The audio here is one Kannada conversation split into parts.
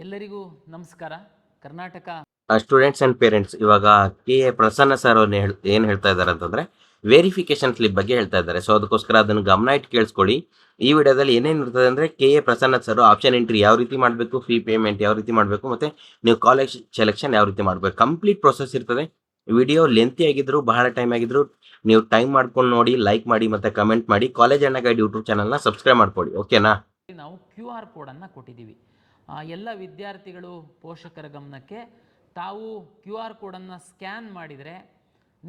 ಎಲ್ಲರಿಗೂ ನಮಸ್ಕಾರ. ಕರ್ನಾಟಕ ಸ್ಟೂಡೆಂಟ್ಸ್ ಆ್ಯಂಡ್ ಪೇರೆಂಟ್ಸ್ ಇವಾಗ ಕೆ ಪ್ರಸನ್ನ ಸರ್ ಅವ್ರು ಏನು ಹೇಳ್ತಾ ಇದ್ದಾರೆ ಅಂತಂದರೆ ವೆರಿಫಿಕೇಶನ್ ಸ್ಲಿಪ್ ಬಗ್ಗೆ ಹೇಳ್ತಾ ಇದ್ದಾರೆ. ಸೊ ಅದಕ್ಕೋಸ್ಕರ ಅದನ್ನು ಗಮನ ಇಟ್ಟು ಕೇಳಿಸ್ಕೊಳ್ಳಿ. ಈ ವಿಡಿಯೋದಲ್ಲಿ ಏನೇನು ಇರ್ತದೆ ಅಂದರೆ ಪ್ರಸನ್ನ ಸರ್ ಆಪ್ಷನ್ ಎಂಟ್ರಿ ಯಾವ ರೀತಿ ಮಾಡಬೇಕು, ಫೀ ಪೇಮೆಂಟ್ ಯಾವ ರೀತಿ ಮಾಡಬೇಕು, ಮತ್ತು ನೀವು ಕಾಲೇಜ್ ಸೆಲೆಕ್ಷನ್ ಯಾವ ರೀತಿ ಮಾಡಬೇಕು, ಕಂಪ್ಲೀಟ್ ಪ್ರೊಸೆಸ್ ಇರ್ತದೆ. ವಿಡಿಯೋ ಲೆಂತಿ ಆಗಿದ್ರು, ಬಹಳ ಟೈಮ್ ಆಗಿದ್ರು, ನೀವು ಟೈಮ್ ಮಾಡ್ಕೊಂಡು ನೋಡಿ, ಲೈಕ್ ಮಾಡಿ ಮತ್ತು ಕಮೆಂಟ್ ಮಾಡಿ. ಕಾಲೇಜ್ ಅಣ್ಣ ಗೈಡ್ ಯೂಟ್ಯೂಬ್ ಚಾನಲ್ನ ಸಬ್ಸ್ಕ್ರೈಬ್ ಮಾಡ್ಕೊಳ್ಳಿ. ಓಕೆನಾ? ನಾವು QR ಕೋಡನ್ನು ಕೊಟ್ಟಿದ್ದೀವಿ. ಎಲ್ಲ ವಿದ್ಯಾರ್ಥಿಗಳು ಪೋಷಕರ ಗಮನಕ್ಕೆ, ತಾವು QR ಕೋಡನ್ನು ಸ್ಕ್ಯಾನ್ ಮಾಡಿದರೆ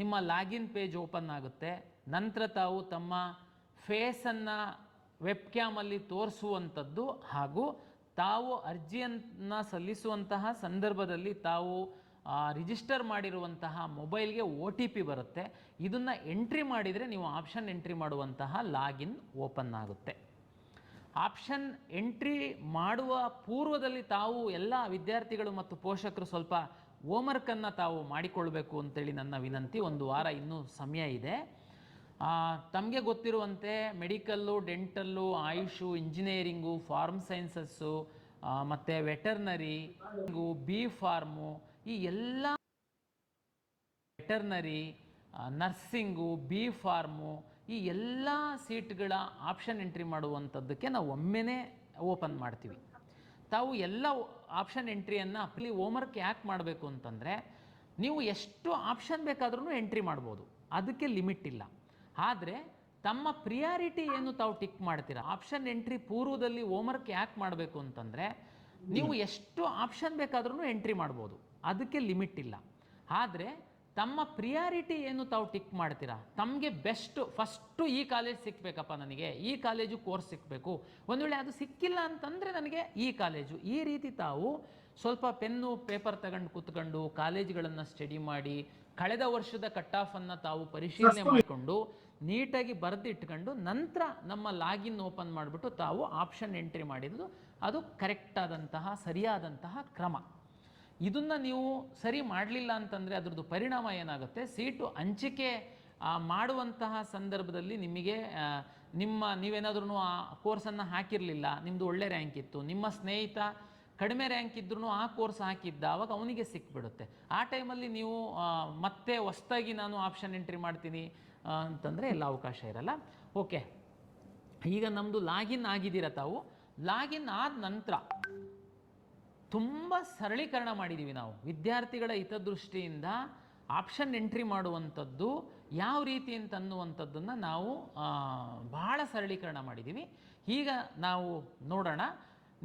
ನಿಮ್ಮ ಲಾಗಿನ್ ಪೇಜ್ ಓಪನ್ ಆಗುತ್ತೆ. ನಂತರ ತಾವು ತಮ್ಮ ಫೇಸನ್ನು ವೆಬ್ ಕ್ಯಾಮಲ್ಲಿ ತೋರಿಸುವಂಥದ್ದು ಹಾಗೂ ತಾವು ಅರ್ಜಿಯನ್ನು ಸಲ್ಲಿಸುವಂತಹ ಸಂದರ್ಭದಲ್ಲಿ ತಾವು ರಿಜಿಸ್ಟರ್ ಮಾಡಿರುವಂತಹ ಮೊಬೈಲ್ಗೆ OTP ಬರುತ್ತೆ. ಇದನ್ನು ಎಂಟ್ರಿ ಮಾಡಿದರೆ ನೀವು ಆಪ್ಷನ್ ಎಂಟ್ರಿ ಮಾಡುವಂತಹ ಲಾಗಿನ್ ಓಪನ್ ಆಗುತ್ತೆ. ಆಪ್ಷನ್ ಎಂಟ್ರಿ ಮಾಡುವ ಪೂರ್ವದಲ್ಲಿ ತಾವು ಎಲ್ಲ ವಿದ್ಯಾರ್ಥಿಗಳು ಮತ್ತು ಪೋಷಕರು ಸ್ವಲ್ಪ ಹೋಮ್ವರ್ಕನ್ನು ತಾವು ಮಾಡಿಕೊಳ್ಬೇಕು ಅಂತೇಳಿ ನನ್ನ ವಿನಂತಿ. ಒಂದು ವಾರ ಇನ್ನೂ ಸಮಯ ಇದೆ. ತಮಗೆ ಗೊತ್ತಿರುವಂತೆ medical, dental, AYUSH, engineering, farm sciences ಮತ್ತು ವೆಟರ್ನರಿ, ಬಿ ಫಾರ್ಮು, ಈ ಎಲ್ಲ ವೆಟರ್ನರಿ, ನರ್ಸಿಂಗು, ಬಿ ಫಾರ್ಮು, ಈ ಎಲ್ಲ ಸೀಟ್ಗಳ ಆಪ್ಷನ್ ಎಂಟ್ರಿ ಮಾಡುವಂಥದ್ದಕ್ಕೆ ನಾವು ಒಮ್ಮೆನೇ ಓಪನ್ ಮಾಡ್ತೀವಿ. ತಾವು ಎಲ್ಲ ಆಪ್ಷನ್ ಎಂಟ್ರಿಯನ್ನು ಹೋಮ್ವರ್ಕ್ ಯಾಕೆ ಮಾಡಬೇಕು ಅಂತಂದರೆ, ನೀವು ಎಷ್ಟು ಆಪ್ಷನ್ ಬೇಕಾದ್ರೂ ಎಂಟ್ರಿ ಮಾಡ್ಬೋದು, ಅದಕ್ಕೆ ಲಿಮಿಟ್ ಇಲ್ಲ. ಆದರೆ ತಮ್ಮ ಪ್ರಿಯಾರಿಟಿ ಏನು ತಾವು ಟಿಕ್ ಮಾಡ್ತೀರಾ. ಆಪ್ಷನ್ ಎಂಟ್ರಿ ಪೂರ್ವದಲ್ಲಿ ಹೋಮ್ವರ್ಕ್ ಯಾಕೆ ಮಾಡಬೇಕು ಅಂತಂದರೆ, ನೀವು ಎಷ್ಟು ಆಪ್ಷನ್ ಬೇಕಾದ್ರೂ ಎಂಟ್ರಿ ಮಾಡ್ಬೋದು, ಅದಕ್ಕೆ ಲಿಮಿಟ್ ಇಲ್ಲ. ಆದರೆ ತಮ್ಮ ಪ್ರಿಯಾರಿಟಿ ಏನು ತಾವು ಟಿಕ್ ಮಾಡ್ತೀರಾ. ತಮಗೆ ಫಸ್ಟು ಈ ಕಾಲೇಜ್ ಸಿಕ್ಕಬೇಕಪ್ಪ, ನನಗೆ ಈ ಕಾಲೇಜು ಕೋರ್ಸ್ ಸಿಕ್ಕಬೇಕು, ಒಂದು ವೇಳೆ ಅದು ಸಿಕ್ಕಿಲ್ಲ ಅಂತಂದರೆ ನನಗೆ ಈ ಕಾಲೇಜು, ಈ ರೀತಿ ತಾವು ಸ್ವಲ್ಪ ಪೆನ್ನು ಪೇಪರ್ ತಗೊಂಡು ಕೂತ್ಕೊಂಡು ಕಾಲೇಜುಗಳನ್ನು ಸ್ಟಡಿ ಮಾಡಿ ಕಳೆದ ವರ್ಷದ ಕಟ್ ಆಫನ್ನು ತಾವು ಪರಿಶೀಲನೆ ಮಾಡಿಕೊಂಡು ನೀಟಾಗಿ ಬರೆದಿಟ್ಕೊಂಡು ನಂತರ ನಮ್ಮ ಲಾಗಿನ್ ಓಪನ್ ಮಾಡಿಬಿಟ್ಟು ತಾವು ಆಪ್ಷನ್ ಎಂಟ್ರಿ ಮಾಡಿದ್ದು ಅದು ಕರೆಕ್ಟಾದಂತಹ ಸರಿಯಾದಂತಹ ಕ್ರಮ. ಇದನ್ನು ನೀವು ಸರಿ ಮಾಡಲಿಲ್ಲ ಅಂತಂದರೆ ಅದರದ್ದು ಪರಿಣಾಮ ಏನಾಗುತ್ತೆ, ಸೀಟು ಹಂಚಿಕೆ ಮಾಡುವಂತಹ ಸಂದರ್ಭದಲ್ಲಿ ನಿಮಗೆ ನೀವೇನಾದ್ರೂ ಆ ಕೋರ್ಸನ್ನು ಹಾಕಿರಲಿಲ್ಲ, ನಿಮ್ಮದು ಒಳ್ಳೆ ರ್ಯಾಂಕ್ ಇತ್ತು, ನಿಮ್ಮ ಸ್ನೇಹಿತ ಕಡಿಮೆ ರ್ಯಾಂಕ್ ಇದ್ರೂ ಆ ಕೋರ್ಸ್ ಹಾಕಿದ್ದ, ಅವಾಗ ಅವನಿಗೆ ಸಿಕ್ಬಿಡುತ್ತೆ. ಆ ಟೈಮಲ್ಲಿ ನೀವು ಮತ್ತೆ ಹೊಸದಾಗಿ ನಾನು ಆಪ್ಷನ್ ಎಂಟ್ರಿ ಮಾಡ್ತೀನಿ ಅಂತಂದರೆ ಎಲ್ಲ ಅವಕಾಶ ಇರಲ್ಲ. ಓಕೆ, ಈಗ ನಮ್ಮದು ಲಾಗಿನ್ ಆಗಿದ್ದೀರ. ತಾವು ಲಾಗಿನ್ ಆದ ನಂತರ ತುಂಬ ಸರಳೀಕರಣ ಮಾಡಿದ್ದೀವಿ ನಾವು. ವಿದ್ಯಾರ್ಥಿಗಳ ಹಿತದೃಷ್ಟಿಯಿಂದ ಆಪ್ಷನ್ ಎಂಟ್ರಿ ಮಾಡುವಂಥದ್ದು ಯಾವ ರೀತಿ ಅಂತನ್ನುವಂಥದ್ದನ್ನು ನಾವು ಬಹಳ ಸರಳೀಕರಣ ಮಾಡಿದ್ದೀವಿ. ಈಗ ನಾವು ನೋಡೋಣ.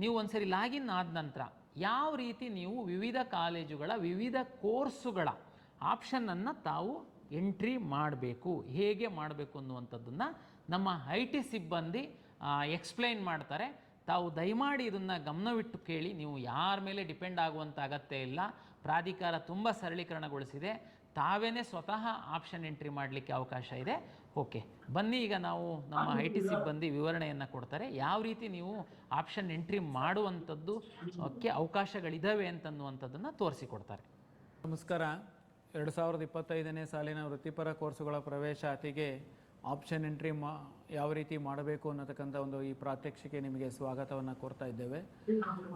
ನೀವು ಒಂದ್ಸರಿ ಲಾಗಿನ್ ಆದ ನಂತರ ಯಾವ ರೀತಿ ನೀವು ವಿವಿಧ ಕಾಲೇಜುಗಳ ವಿವಿಧ ಕೋರ್ಸುಗಳ ಆಪ್ಷನನ್ನು ತಾವು ಎಂಟ್ರಿ ಮಾಡಬೇಕು, ಹೇಗೆ ಮಾಡಬೇಕು ಅನ್ನುವಂಥದ್ದನ್ನು ನಮ್ಮ IT ಸಿಬ್ಬಂದಿ ಎಕ್ಸ್ಪ್ಲೈನ್ ಮಾಡ್ತಾರೆ. ತಾವು ದಯಮಾಡಿ ಇದನ್ನು ಗಮನವಿಟ್ಟು ಕೇಳಿ. ನೀವು ಯಾರ ಮೇಲೆ ಡಿಪೆಂಡ್ ಆಗುವಂಥ ಅಗತ್ಯ ಇಲ್ಲ. ಪ್ರಾಧಿಕಾರ ತುಂಬ ಸರಳೀಕರಣಗೊಳಿಸಿದೆ. ತಾವೇನೇ ಸ್ವತಃ ಆಪ್ಷನ್ ಎಂಟ್ರಿ ಮಾಡಲಿಕ್ಕೆ ಅವಕಾಶ ಇದೆ. ಓಕೆ, ಬನ್ನಿ ಈಗ ನಾವು ನಮ್ಮ IT ಸಿಬ್ಬಂದಿ ವಿವರಣೆಯನ್ನು ಕೊಡ್ತಾರೆ, ಯಾವ ರೀತಿ ನೀವು ಆಪ್ಷನ್ ಎಂಟ್ರಿ ಮಾಡುವಂಥದ್ದು ಅವಕಾಶಗಳಿದ್ದಾವೆ ಅಂತನ್ನುವಂಥದ್ದನ್ನು ತೋರಿಸಿಕೊಡ್ತಾರೆ. ನಮಸ್ಕಾರ. 2025ನೇ ಸಾಲಿನ ವೃತ್ತಿಪರ ಕೋರ್ಸುಗಳ ಪ್ರವೇಶಾತಿಗೆ ಆಪ್ಷನ್ ಎಂಟ್ರಿ ಯಾವ ರೀತಿ ಮಾಡಬೇಕು ಅನ್ನತಕ್ಕಂಥ ಈ ಪ್ರಾತ್ಯಕ್ಷಿಕೆ ನಿಮಗೆ ಸ್ವಾಗತವನ್ನು ಕೋರ್ತಾ ಇದ್ದೇವೆ.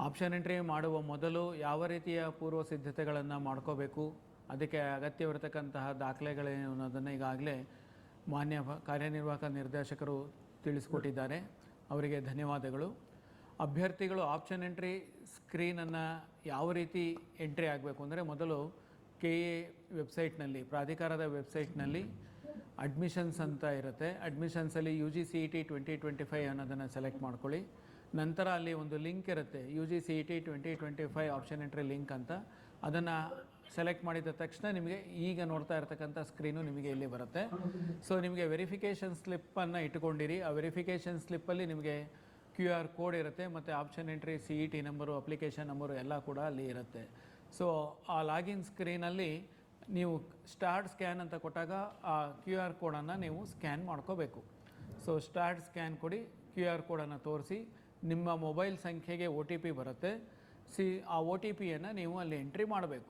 ಆಪ್ಷನ್ ಎಂಟ್ರಿ ಮಾಡುವ ಮೊದಲು ಯಾವ ರೀತಿಯ ಪೂರ್ವ ಸಿದ್ಧತೆಗಳನ್ನು ಮಾಡ್ಕೋಬೇಕು, ಅದಕ್ಕೆ ಅಗತ್ಯವಿರತಕ್ಕಂತಹ ದಾಖಲೆಗಳೇನು ಅನ್ನೋದನ್ನು ಈಗಾಗಲೇ ಮಾನ್ಯ ಕಾರ್ಯನಿರ್ವಾಹಕ ನಿರ್ದೇಶಕರು ತಿಳಿಸ್ಕೊಟ್ಟಿದ್ದಾರೆ. ಅವರಿಗೆ ಧನ್ಯವಾದಗಳು. ಅಭ್ಯರ್ಥಿಗಳು ಆಪ್ಷನ್ ಎಂಟ್ರಿ ಸ್ಕ್ರೀನನ್ನು ಯಾವ ರೀತಿ ಎಂಟ್ರಿ ಆಗಬೇಕು ಅಂದರೆ, ಮೊದಲು KA ವೆಬ್ಸೈಟ್ನಲ್ಲಿ, ಪ್ರಾಧಿಕಾರದ ವೆಬ್ಸೈಟ್ನಲ್ಲಿ ಅಡ್ಮಿಷನ್ಸ್ ಅಂತ ಇರುತ್ತೆ. ಅಡ್ಮಿಷನ್ಸಲ್ಲಿ UGCET 2025 ಅನ್ನೋದನ್ನು ಸೆಲೆಕ್ಟ್ ಮಾಡ್ಕೊಳ್ಳಿ. ನಂತರ ಅಲ್ಲಿ ಒಂದು ಲಿಂಕ್ ಇರುತ್ತೆ, UGCET 2025 ಆಪ್ಷನ್ ಎಂಟ್ರಿ ಲಿಂಕ್ ಅಂತ. ಅದನ್ನು ಸೆಲೆಕ್ಟ್ ಮಾಡಿದ ತಕ್ಷಣ ನಿಮಗೆ ಈಗ ನೋಡ್ತಾ ಇರತಕ್ಕಂಥ ಸ್ಕ್ರೀನು ನಿಮಗೆ ಇಲ್ಲಿ ಬರುತ್ತೆ. ಸೊ ನಿಮಗೆ ವೆರಿಫಿಕೇಷನ್ ಸ್ಲಿಪ್ಪನ್ನು ಇಟ್ಕೊಂಡಿರಿ. ಆ ವೆರಿಫಿಕೇಷನ್ ಸ್ಲಿಪ್ಪಲ್ಲಿ ನಿಮಗೆ QR ಕೋಡ್ ಇರುತ್ತೆ ಮತ್ತು option entry CET number, application number ಎಲ್ಲ ಕೂಡ ಅಲ್ಲಿ ಇರುತ್ತೆ. ಸೊ ಆ ಲಾಗಿನ್ ಸ್ಕ್ರೀನಲ್ಲಿ ನೀವು ಸ್ಟಾರ್ಟ್ ಸ್ಕ್ಯಾನ್ ಅಂತ ಕೊಟ್ಟಾಗ ಆ QR ಕೋಡನ್ನು ನೀವು ಸ್ಕ್ಯಾನ್ ಮಾಡ್ಕೋಬೇಕು. ಸೊ ಸ್ಟಾರ್ಟ್ ಸ್ಕ್ಯಾನ್ ಕೊಡಿ, QR ಕೋಡನ್ನು ತೋರಿಸಿ, ನಿಮ್ಮ ಮೊಬೈಲ್ ಸಂಖ್ಯೆಗೆ OTP ಬರುತ್ತೆ. ಆ OTPಯನ್ನು ನೀವು ಅಲ್ಲಿ ಎಂಟ್ರಿ ಮಾಡಬೇಕು.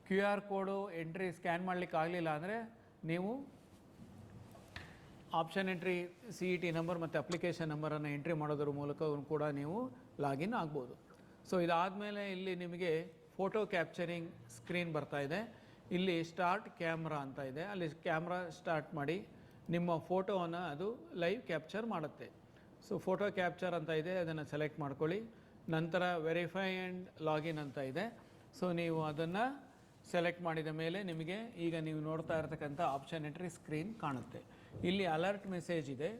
QR ಕೋಡು ಎಂಟ್ರಿ ಸ್ಕ್ಯಾನ್ ಮಾಡಲಿಕ್ಕೆ ಆಗಲಿಲ್ಲ ಅಂದರೆ ನೀವು ಆಪ್ಷನ್ ಎಂಟ್ರಿ CET ನಂಬರ್ ಮತ್ತು ಅಪ್ಲಿಕೇಶನ್ ನಂಬರನ್ನು ಎಂಟ್ರಿ ಮಾಡೋದ್ರ ಮೂಲಕ ಕೂಡ ನೀವು ಲಾಗಿನ್ ಆಗ್ಬೋದು. ಸೊ ಇದಾದಮೇಲೆ ಇಲ್ಲಿ ನಿಮಗೆ ಫೋಟೋ ಕ್ಯಾಪ್ಚರಿಂಗ್ ಸ್ಕ್ರೀನ್ ಬರ್ತಾ ಇದೆ. ಇಲ್ಲಿ ಸ್ಟಾರ್ಟ್ ಕ್ಯಾಮ್ರಾ ಅಂತ ಇದೆ, ಅಲ್ಲಿ ಕ್ಯಾಮ್ರಾ ಸ್ಟಾರ್ಟ್ ಮಾಡಿ ನಿಮ್ಮ ಫೋಟೋವನ್ನು ಅದು ಲೈವ್ ಕ್ಯಾಪ್ಚರ್ ಮಾಡುತ್ತೆ. ಸೊ ಫೋಟೋ ಕ್ಯಾಪ್ಚರ್ ಅಂತ ಇದೆ, ಅದನ್ನು ಸೆಲೆಕ್ಟ್ ಮಾಡ್ಕೊಳ್ಳಿ. ನಂತರ ವೆರಿಫೈ ಆ್ಯಂಡ್ ಲಾಗಿನ್ ಅಂತ ಇದೆ. ಸೊ ನೀವು ಅದನ್ನು ಸೆಲೆಕ್ಟ್ ಮಾಡಿದ ಮೇಲೆ ನಿಮಗೆ ಈಗ ನೀವು ನೋಡ್ತಾ ಇರತಕ್ಕಂಥ ಆಪ್ಷನ್ ಎಂಟ್ರಿ ಸ್ಕ್ರೀನ್ ಕಾಣುತ್ತೆ. ಇಲ್ಲಿ ಅಲರ್ಟ್ ಮೆಸೇಜ್ ಇದೆ.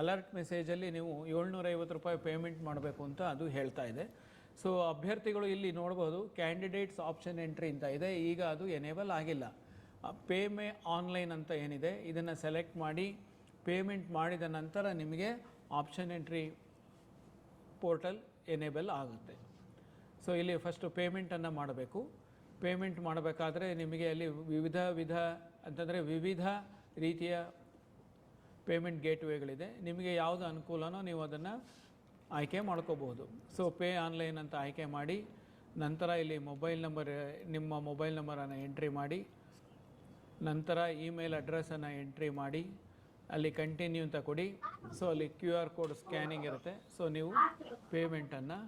ಅಲರ್ಟ್ ಮೆಸೇಜಲ್ಲಿ ನೀವು 750 ರೂಪಾಯಿ ಪೇಮೆಂಟ್ ಮಾಡಬೇಕು ಅಂತ ಅದು ಹೇಳ್ತಾ ಇದೆ. ಸೊ ಅಭ್ಯರ್ಥಿಗಳು ಇಲ್ಲಿ ನೋಡ್ಬೋದು ಕ್ಯಾಂಡಿಡೇಟ್ಸ್ ಆಪ್ಷನ್ ಎಂಟ್ರಿ ಅಂತ ಇದೆ, ಈಗ ಅದು ಎನೇಬಲ್ ಆಗಿಲ್ಲ. ಪೇಮೆ ಆನ್ಲೈನ್ ಅಂತ ಏನಿದೆ ಇದನ್ನು ಸೆಲೆಕ್ಟ್ ಮಾಡಿ ಪೇಮೆಂಟ್ ಮಾಡಿದ ನಂತರ ನಿಮಗೆ ಆಪ್ಷನ್ ಎಂಟ್ರಿ ಪೋರ್ಟಲ್ ಎನೇಬಲ್ ಆಗುತ್ತೆ. ಸೊ ಇಲ್ಲಿ ಫಸ್ಟು ಪೇಮೆಂಟನ್ನು ಮಾಡಬೇಕು. ಪೇಮೆಂಟ್ ಮಾಡಬೇಕಾದ್ರೆ ನಿಮಗೆ ಅಲ್ಲಿ ವಿವಿಧ ರೀತಿಯ ಪೇಮೆಂಟ್ ಗೇಟ್ವೇಗಳಿದೆ. ನಿಮಗೆ ಯಾವುದು ಅನುಕೂಲನೋ ನೀವು ಅದನ್ನು ಆಯ್ಕೆ ಮಾಡ್ಕೋಬಹುದು. ಸೊ ಪೇ ಆನ್ಲೈನ್ ಅಂತ ಆಯ್ಕೆ ಮಾಡಿ ನಂತರ ಇಲ್ಲಿ ನಿಮ್ಮ ಮೊಬೈಲ್ ನಂಬರನ್ನು ಎಂಟ್ರಿ ಮಾಡಿ, ನಂತರ ಇಮೇಲ್ ಅಡ್ರೆಸ್ಸನ್ನು ಎಂಟ್ರಿ ಮಾಡಿ, ಅಲ್ಲಿ ಕಂಟಿನ್ಯೂ ಅಂತ ಕೊಡಿ. ಸೊ ಅಲ್ಲಿ QR ಕೋಡ್ ಸ್ಕ್ಯಾನಿಂಗ್ ಇರುತ್ತೆ. ಸೊ ನೀವು ಪೇಮೆಂಟನ್ನು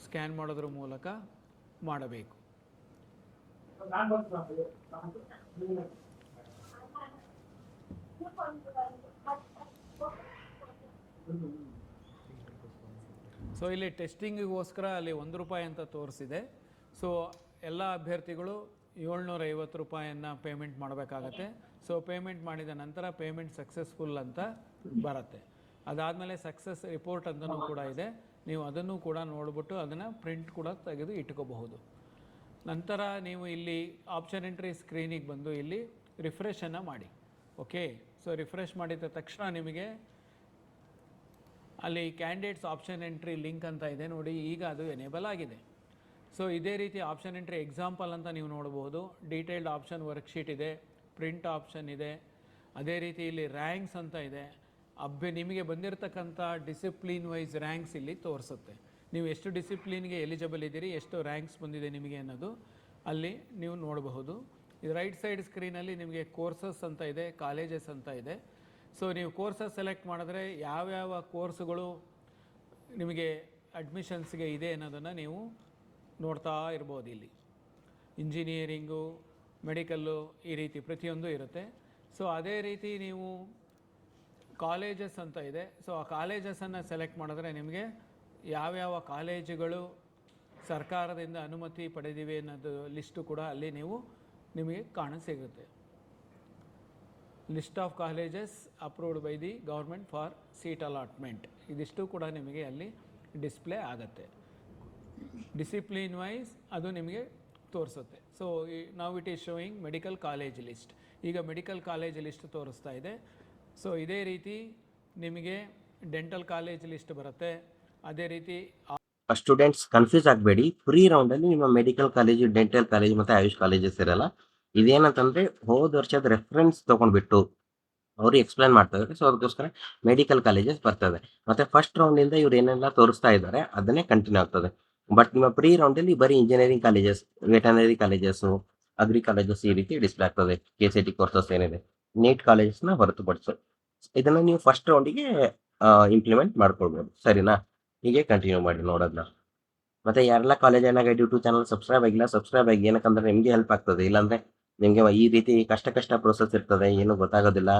ಸ್ಕ್ಯಾನ್ ಮಾಡೋದ್ರ ಮೂಲಕ ಮಾಡಬೇಕು. ಸೊ ಇಲ್ಲಿ ಟೆಸ್ಟಿಂಗಿಗೋಸ್ಕರ ಅಲ್ಲಿ 1 ರೂಪಾಯಿ ಅಂತ ತೋರಿಸಿದೆ. ಸೊ ಎಲ್ಲ ಅಭ್ಯರ್ಥಿಗಳು 750 ರೂಪಾಯಿಯನ್ನು ಪೇಮೆಂಟ್ ಮಾಡಬೇಕಾಗತ್ತೆ. ಸೊ ಪೇಮೆಂಟ್ ಮಾಡಿದ ನಂತರ ಪೇಮೆಂಟ್ ಸಕ್ಸಸ್ಫುಲ್ ಅಂತ ಬರುತ್ತೆ. ಅದಾದಮೇಲೆ ಸಕ್ಸಸ್ ರಿಪೋರ್ಟ್ ಅಂತಲೂ ಕೂಡ ಇದೆ, ನೀವು ಅದನ್ನು ಕೂಡ ನೋಡಿಬಿಟ್ಟು ಅದನ್ನು ಪ್ರಿಂಟ್ ಕೂಡ ತೆಗೆದು ಇಟ್ಕೋಬಹುದು. ನಂತರ ನೀವು ಇಲ್ಲಿ ಆಪ್ಷನ್ ಎಂಟ್ರಿ ಸ್ಕ್ರೀನಿಗೆ ಬಂದು ಇಲ್ಲಿ ರಿಫ್ರೆಶನ್ನು ಮಾಡಿ. ಓಕೆ, ಸೊ ರಿಫ್ರೆಶ್ ಮಾಡಿದ ತಕ್ಷಣ ನಿಮಗೆ ಅಲ್ಲಿ ಕ್ಯಾಂಡಿಡೇಟ್ಸ್ ಆಪ್ಷನ್ ಎಂಟ್ರಿ ಲಿಂಕ್ ಅಂತ ಇದೆ ನೋಡಿ, ಈಗ ಅದು ಎನೇಬಲ್ ಆಗಿದೆ. ಸೊ ಇದೇ ರೀತಿ ಆಪ್ಷನ್ ಎಂಟ್ರಿ ಎಕ್ಸಾಂಪಲ್ ಅಂತ ನೀವು ನೋಡ್ಬೋದು. ಡೀಟೇಲ್ಡ್ ಆಪ್ಷನ್ ವರ್ಕ್ಶೀಟ್ ಇದೆ, ಪ್ರಿಂಟ್ ಆಪ್ಷನ್ ಇದೆ, ಅದೇ ರೀತಿ ಇಲ್ಲಿ ರ್ಯಾಂಕ್ಸ್ ಅಂತ ಇದೆ. ನಿಮಗೆ ಬಂದಿರತಕ್ಕಂಥ ಡಿಸಿಪ್ಲಿನ್ ವೈಸ್ ರ್ಯಾಂಕ್ಸ್ ಇಲ್ಲಿ ತೋರಿಸುತ್ತೆ. ನೀವು ಎಷ್ಟು ಡಿಸಿಪ್ಲಿನ್ಗೆ ಎಲಿಜಿಬಲ್ ಇದ್ದೀರಿ, ಎಷ್ಟು ರ್ಯಾಂಕ್ಸ್ ಬಂದಿದೆ ನಿಮಗೆ ಅನ್ನೋದು ಅಲ್ಲಿ ನೀವು ನೋಡಬಹುದು. ಇದು ರೈಟ್ ಸೈಡ್ ಸ್ಕ್ರೀನಲ್ಲಿ ನಿಮಗೆ ಕೋರ್ಸಸ್ ಅಂತ ಇದೆ, ಕಾಲೇಜಸ್ ಅಂತ ಇದೆ. ಸೊ ನೀವು ಕೋರ್ಸಸ್ ಸೆಲೆಕ್ಟ್ ಮಾಡಿದ್ರೆ ಯಾವ್ಯಾವ ಕೋರ್ಸುಗಳು ನಿಮಗೆ ಅಡ್ಮಿಷನ್ಸ್ಗೆ ಇದೆ ಅನ್ನೋದನ್ನು ನೀವು ನೋಡ್ತಾ ಇರ್ಬೋದು. ಇಲ್ಲಿ ಇಂಜಿನಿಯರಿಂಗು, ಮೆಡಿಕಲ್ಲು, ಈ ರೀತಿ ಪ್ರತಿಯೊಂದು ಇರುತ್ತೆ. ಸೊ ಅದೇ ರೀತಿ ನೀವು ಕಾಲೇಜಸ್ ಅಂತ ಇದೆ. ಸೊ ಆ ಕಾಲೇಜಸನ್ನು ಸೆಲೆಕ್ಟ್ ಮಾಡಿದ್ರೆ ನಿಮಗೆ ಯಾವ್ಯಾವ ಕಾಲೇಜುಗಳು ಸರ್ಕಾರದಿಂದ ಅನುಮತಿ ಪಡೆದಿವೆ ಅನ್ನೋದು ಲಿಸ್ಟು ಕೂಡ ಅಲ್ಲಿ ನಿಮಗೆ ಕಾಣಸಿಗುತ್ತೆ. List of colleges approved by the government for seat allotment, ಇದಿಷ್ಟು ಕೂಡ ನಿಮಗೆ ಅಲ್ಲಿ ಡಿಸ್ಪ್ಲೇ ಆಗುತ್ತೆ. ಡಿಸಿಪ್ಲಿನ್ ವೈಸ್ ಅದು ನಿಮಗೆ ತೋರಿಸುತ್ತೆ. ಸೊ ನಾವು it is showing medical college list. ಈಗ ಮೆಡಿಕಲ್ ಕಾಲೇಜ್ ಲಿಸ್ಟ್ ತೋರಿಸ್ತಾ ಇದೆ. ಸೊ ಇದೇ ರೀತಿ ನಿಮಗೆ ಡೆಂಟಲ್ ಕಾಲೇಜ್ ಲಿಸ್ಟ್ ಬರುತ್ತೆ. ಅದೇ ರೀತಿ ಸ್ಟೂಡೆಂಟ್ಸ್ ಕನ್ಫ್ಯೂಸ್ ಆಗಬೇಡಿ, ಫ್ರೀ ರೌಂಡಲ್ಲಿ ನಿಮ್ಮ ಮೆಡಿಕಲ್ ಕಾಲೇಜು, ಡೆಂಟಲ್ ಕಾಲೇಜ್ ಮತ್ತು ಆಯುಷ್ ಕಾಲೇಜಸ್ ಇರಲ್ಲ. ಇದೇನಂತಂದರೆ ಹೋದ ವರ್ಷದ ರೆಫರೆನ್ಸ್ ತೊಗೊಂಡ್ಬಿಟ್ಟು ಅವರು ಎಕ್ಸ್ಪ್ಲೇನ್ ಮಾಡ್ತಾ ಇದ್ದಾರೆ. ಸೊ ಅದಕ್ಕೋಸ್ಕರ ಮೆಡಿಕಲ್ ಕಾಲೇಜಸ್ ಬರ್ತದೆ. ಮತ್ತು ಫಸ್ಟ್ ರೌಂಡಿಂದ ಇವ್ರು ಏನೆಲ್ಲ ತೋರಿಸ್ತಾ ಇದ್ದಾರೆ ಅದನ್ನೇ ಕಂಟಿನ್ಯೂ ಆಗ್ತದೆ. ಬಟ್ ನಿಮ್ಮ ಪ್ರೀ ರೌಂಡಲ್ಲಿ ಬರೀ engineering colleges, veterinary colleges, agri colleges ಈ ರೀತಿ ಡಿಸ್ಪ್ಲೇ ಆಗ್ತದೆ. KCT ಕೋರ್ಸಸ್ ಏನಿದೆ, ನೀಟ್ ಕಾಲೇಜಸ್ನ ಹೊರತುಪಡಿಸು ಇದನ್ನು ನೀವು ಫಸ್ಟ್ ರೌಂಡಿಗೆ ಇಂಪ್ಲಿಮೆಂಟ್ ಮಾಡ್ಕೊಳ್ಬೋದು. ಸರಿನಾ? ಹೀಗೆ ಕಂಟಿನ್ಯೂ ಮಾಡಿ ನೋಡೋದನ್ನ. ಮತ್ತು ಯಾರೆಲ್ಲ ಕಾಲೇಜ್ ಏನಾಗೈತೆ ಯೂಟ್ಯೂಬ್ ಚಾನಲ್ ಸಬ್ಸ್ಕ್ರೈಬ್ ಆಗಿಲ್ಲ, ಸಬ್ಸ್ಕ್ರೈಬ್ ಆಗಿ. ಏನಕ್ಕಂದ್ರೆ ನಿಮಗೆ ಹೆಲ್ಪ್ ಆಗ್ತದೆ. ಇಲ್ಲಾಂದರೆ ನಿಮಗೆ ಈ ರೀತಿ ಕಷ್ಟ ಪ್ರೋಸೆಸ್ ಇರ್ತದೆ, ಏನೂ ಗೊತ್ತಾಗೋದಿಲ್ಲ,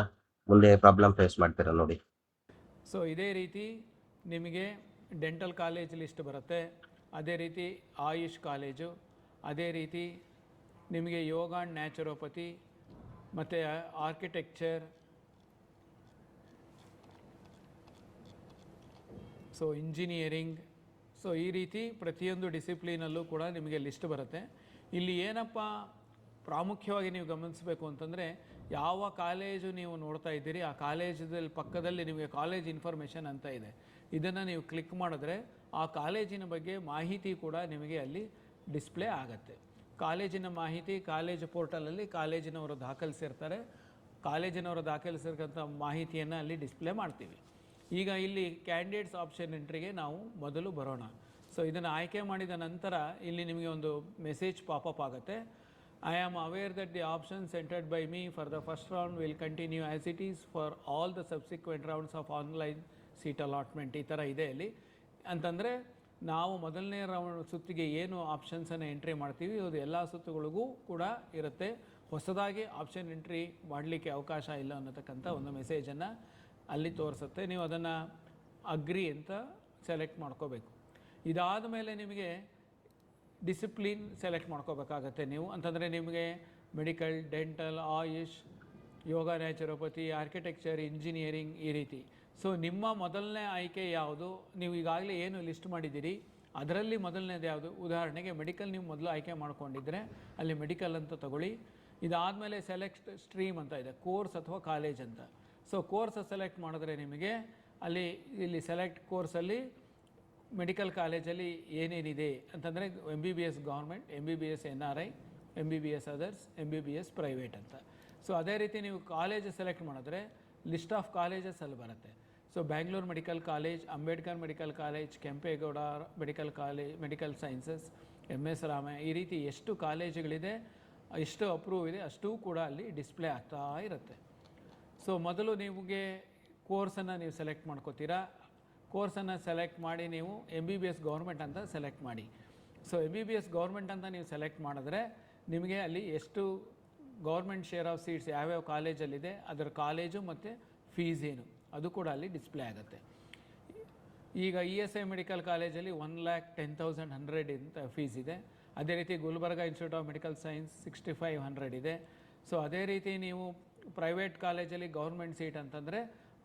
ಮುಂದೆ ಪ್ರಾಬ್ಲಮ್ ಫೇಸ್ ಮಾಡ್ತೀರ ನೋಡಿ. ಸೊ ಇದೇ ರೀತಿ ನಿಮಗೆ ಡೆಂಟಲ್ ಕಾಲೇಜ್ ಲಿಸ್ಟ್ ಬರುತ್ತೆ. ಅದೇ ರೀತಿ ಆಯುಷ್ ಕಾಲೇಜು, ಅದೇ ರೀತಿ ನಿಮಗೆ ಯೋಗ ಆ್ಯಂಡ್ ನ್ಯಾಚುರೋಪತಿ ಮತ್ತು ಆರ್ಕಿಟೆಕ್ಚರ್, ಸೊ ಇಂಜಿನಿಯರಿಂಗ್, ಸೊ ಈ ರೀತಿ ಪ್ರತಿಯೊಂದು ಡಿಸಿಪ್ಲಿನಲ್ಲೂ ಕೂಡ ನಿಮಗೆ ಲಿಸ್ಟ್ ಬರುತ್ತೆ. ಇಲ್ಲಿ ಏನಪ್ಪ ಪ್ರಾಮುಖ್ಯವಾಗಿ ನೀವು ಗಮನಿಸಬೇಕು ಅಂತಂದರೆ, ಯಾವ ಕಾಲೇಜು ನೀವು ನೋಡ್ತಾ ಇದ್ದೀರಿ ಆ ಕಾಲೇಜಲ್ಲಿ ಪಕ್ಕದಲ್ಲಿ ನಿಮಗೆ ಕಾಲೇಜ್ ಇನ್ಫಾರ್ಮೇಷನ್ ಅಂತ ಇದೆ. ಇದನ್ನು ನೀವು ಕ್ಲಿಕ್ ಮಾಡಿದ್ರೆ ಆ ಕಾಲೇಜಿನ ಬಗ್ಗೆ ಮಾಹಿತಿ ಕೂಡ ನಿಮಗೆ ಅಲ್ಲಿ ಡಿಸ್ಪ್ಲೇ ಆಗುತ್ತೆ. ಕಾಲೇಜಿನ ಮಾಹಿತಿ ಕಾಲೇಜು ಪೋರ್ಟಲಲ್ಲಿ ಕಾಲೇಜಿನವರು ದಾಖಲಿಸಿರ್ತಾರೆ. ಕಾಲೇಜಿನವರು ದಾಖಲಿಸಿರ್ತಕ್ಕಂಥ ಮಾಹಿತಿಯನ್ನು ಅಲ್ಲಿ ಡಿಸ್ಪ್ಲೇ ಮಾಡ್ತೀವಿ. ಈಗ ಇಲ್ಲಿ ಕ್ಯಾಂಡಿಡೇಟ್ಸ್ ಆಪ್ಷನ್ ಎಂಟ್ರಿಗೆ ನಾವು ಮೊದಲು ಬರೋಣ. ಸೊ ಇದನ್ನು ಆಯ್ಕೆ ಮಾಡಿದ ನಂತರ ಇಲ್ಲಿ ನಿಮಗೆ ಒಂದು ಮೆಸೇಜ್ ಪಾಪಪ್ ಆಗುತ್ತೆ. I am aware that the options entered by me for the first round will continue as it is for all the subsequent rounds of online seat allotment. ಈ ಥರ ಇದೆ ಇಲ್ಲಿ ಅಂತಂದರೆ ನಾವು ಮೊದಲನೇ ಸುತ್ತಿಗೆ ಏನು ಆಪ್ಷನ್ಸನ್ನು ಎಂಟ್ರಿ ಮಾಡ್ತೀವಿ ಅದು ಎಲ್ಲ ಸುತ್ತುಗಳಿಗೂ ಕೂಡ ಇರುತ್ತೆ. ಹೊಸದಾಗಿ ಆಪ್ಷನ್ ಎಂಟ್ರಿ ಮಾಡಲಿಕ್ಕೆ ಅವಕಾಶ ಇಲ್ಲ ಅನ್ನತಕ್ಕಂಥ ಒಂದು ಮೆಸೇಜನ್ನು ಅಲ್ಲಿ ತೋರಿಸುತ್ತೆ. ನೀವು ಅದನ್ನು ಅಗ್ರಿ ಅಂತ ಸೆಲೆಕ್ಟ್ ಮಾಡ್ಕೋಬೇಕು. ಇದಾದ ಮೇಲೆ ನಿಮಗೆ ಡಿಸಿಪ್ಲಿನ್ ಸೆಲೆಕ್ಟ್ ಮಾಡ್ಕೋಬೇಕಾಗತ್ತೆ ನೀವು. ಅಂತಂದರೆ ನಿಮಗೆ ಮೆಡಿಕಲ್, ಡೆಂಟಲ್, ಆಯುಷ್, ಯೋಗ, ನ್ಯಾಚುರೋಪತಿ, ಆರ್ಕಿಟೆಕ್ಚರ್, ಇಂಜಿನಿಯರಿಂಗ್ ಈ ರೀತಿ. ಸೊ ನಿಮ್ಮ ಮೊದಲನೇ ಆಯ್ಕೆ ಯಾವುದು? ನೀವು ಈಗಾಗಲೇ ಏನು ಲಿಸ್ಟ್ ಮಾಡಿದ್ದೀರಿ ಅದರಲ್ಲಿ ಮೊದಲನೇದು ಯಾವುದು? ಉದಾಹರಣೆಗೆ ಮೆಡಿಕಲ್ ನೀವು ಮೊದಲು ಆಯ್ಕೆ ಮಾಡ್ಕೊಂಡಿದ್ದರೆ ಅಲ್ಲಿ ಮೆಡಿಕಲ್ ಅಂತ ತಗೊಳ್ಳಿ. ಇದಾದಮೇಲೆ ಸೆಲೆಕ್ಟ್ ಸ್ಟ್ರೀಮ್ ಅಂತ ಇದೆ, ಕೋರ್ಸ್ ಅಥವಾ ಕಾಲೇಜ್ ಅಂತ. ಸೊ ಕೋರ್ಸ್ ಸೆಲೆಕ್ಟ್ ಮಾಡಿದ್ರೆ ನಿಮಗೆ ಇಲ್ಲಿ ಸೆಲೆಕ್ಟ್ ಕೋರ್ಸಲ್ಲಿ ಮೆಡಿಕಲ್ ಕಾಲೇಜಲ್ಲಿ ಏನೇನಿದೆ ಅಂತಂದರೆ MBBS government, MBBS NRI, MBBS others, MBBS private ಅಂತ. ಸೊ ಅದೇ ರೀತಿ ನೀವು ಕಾಲೇಜ್ ಸೆಲೆಕ್ಟ್ ಮಾಡಿದ್ರೆ ಲಿಸ್ಟ್ ಆಫ್ ಕಾಲೇಜಸ್ ಅಲ್ಲಿ ಬರುತ್ತೆ. So Bangalore medical college, Ambedkar medical college, Kempegowda medical college, medical sciences, MS Ramaiah, ಈ ರೀತಿ ಎಷ್ಟು ಕಾಲೇಜುಗಳಿದೆ, ಎಷ್ಟು ಅಪ್ರೂವ್ ಇದೆ ಅಷ್ಟೂ ಕೂಡ ಅಲ್ಲಿ ಡಿಸ್ಪ್ಲೇ ಆಗ್ತಾ ಇರುತ್ತೆ. ಸೊ ಮೊದಲು ನಿಮಗೆ ಕೋರ್ಸನ್ನು ನೀವು ಸೆಲೆಕ್ಟ್ ಮಾಡ್ಕೋತೀರಾ. ಕೋರ್ಸನ್ನು ಸೆಲೆಕ್ಟ್ ಮಾಡಿ ನೀವು MBBS ಗೌರ್ಮೆಂಟ್ ಅಂತ ಸೆಲೆಕ್ಟ್ ಮಾಡಿ. ಸೊ MBBS ಗೌರ್ಮೆಂಟ್ ಅಂತ ನೀವು ಸೆಲೆಕ್ಟ್ ಮಾಡಿದ್ರೆ ನಿಮಗೆ ಅಲ್ಲಿ ಎಷ್ಟು ಗೌರ್ಮೆಂಟ್ ಶೇರ್ ಆಫ್ ಸೀಟ್ಸ್ ಯಾವ್ಯಾವ ಕಾಲೇಜಲ್ಲಿದೆ, ಅದರ ಕಾಲೇಜು ಮತ್ತು ಫೀಸ್ ಏನು ಅದು ಕೂಡ ಅಲ್ಲಿ ಡಿಸ್ಪ್ಲೇ ಆಗುತ್ತೆ. ಈಗ ESI ಮೆಡಿಕಲ್ ಕಾಲೇಜಲ್ಲಿ 1,10,100 ಅಂತ ಫೀಸ್ ಇದೆ. ಅದೇ ರೀತಿ Gulbarga institute of medical science 6,500 ಇದೆ. ಸೊ ಅದೇ ರೀತಿ ನೀವು ಪ್ರೈವೇಟ್ ಕಾಲೇಜಲ್ಲಿ ಗೌರ್ಮೆಂಟ್ ಸೀಟ್ ಅಂತಂದರೆ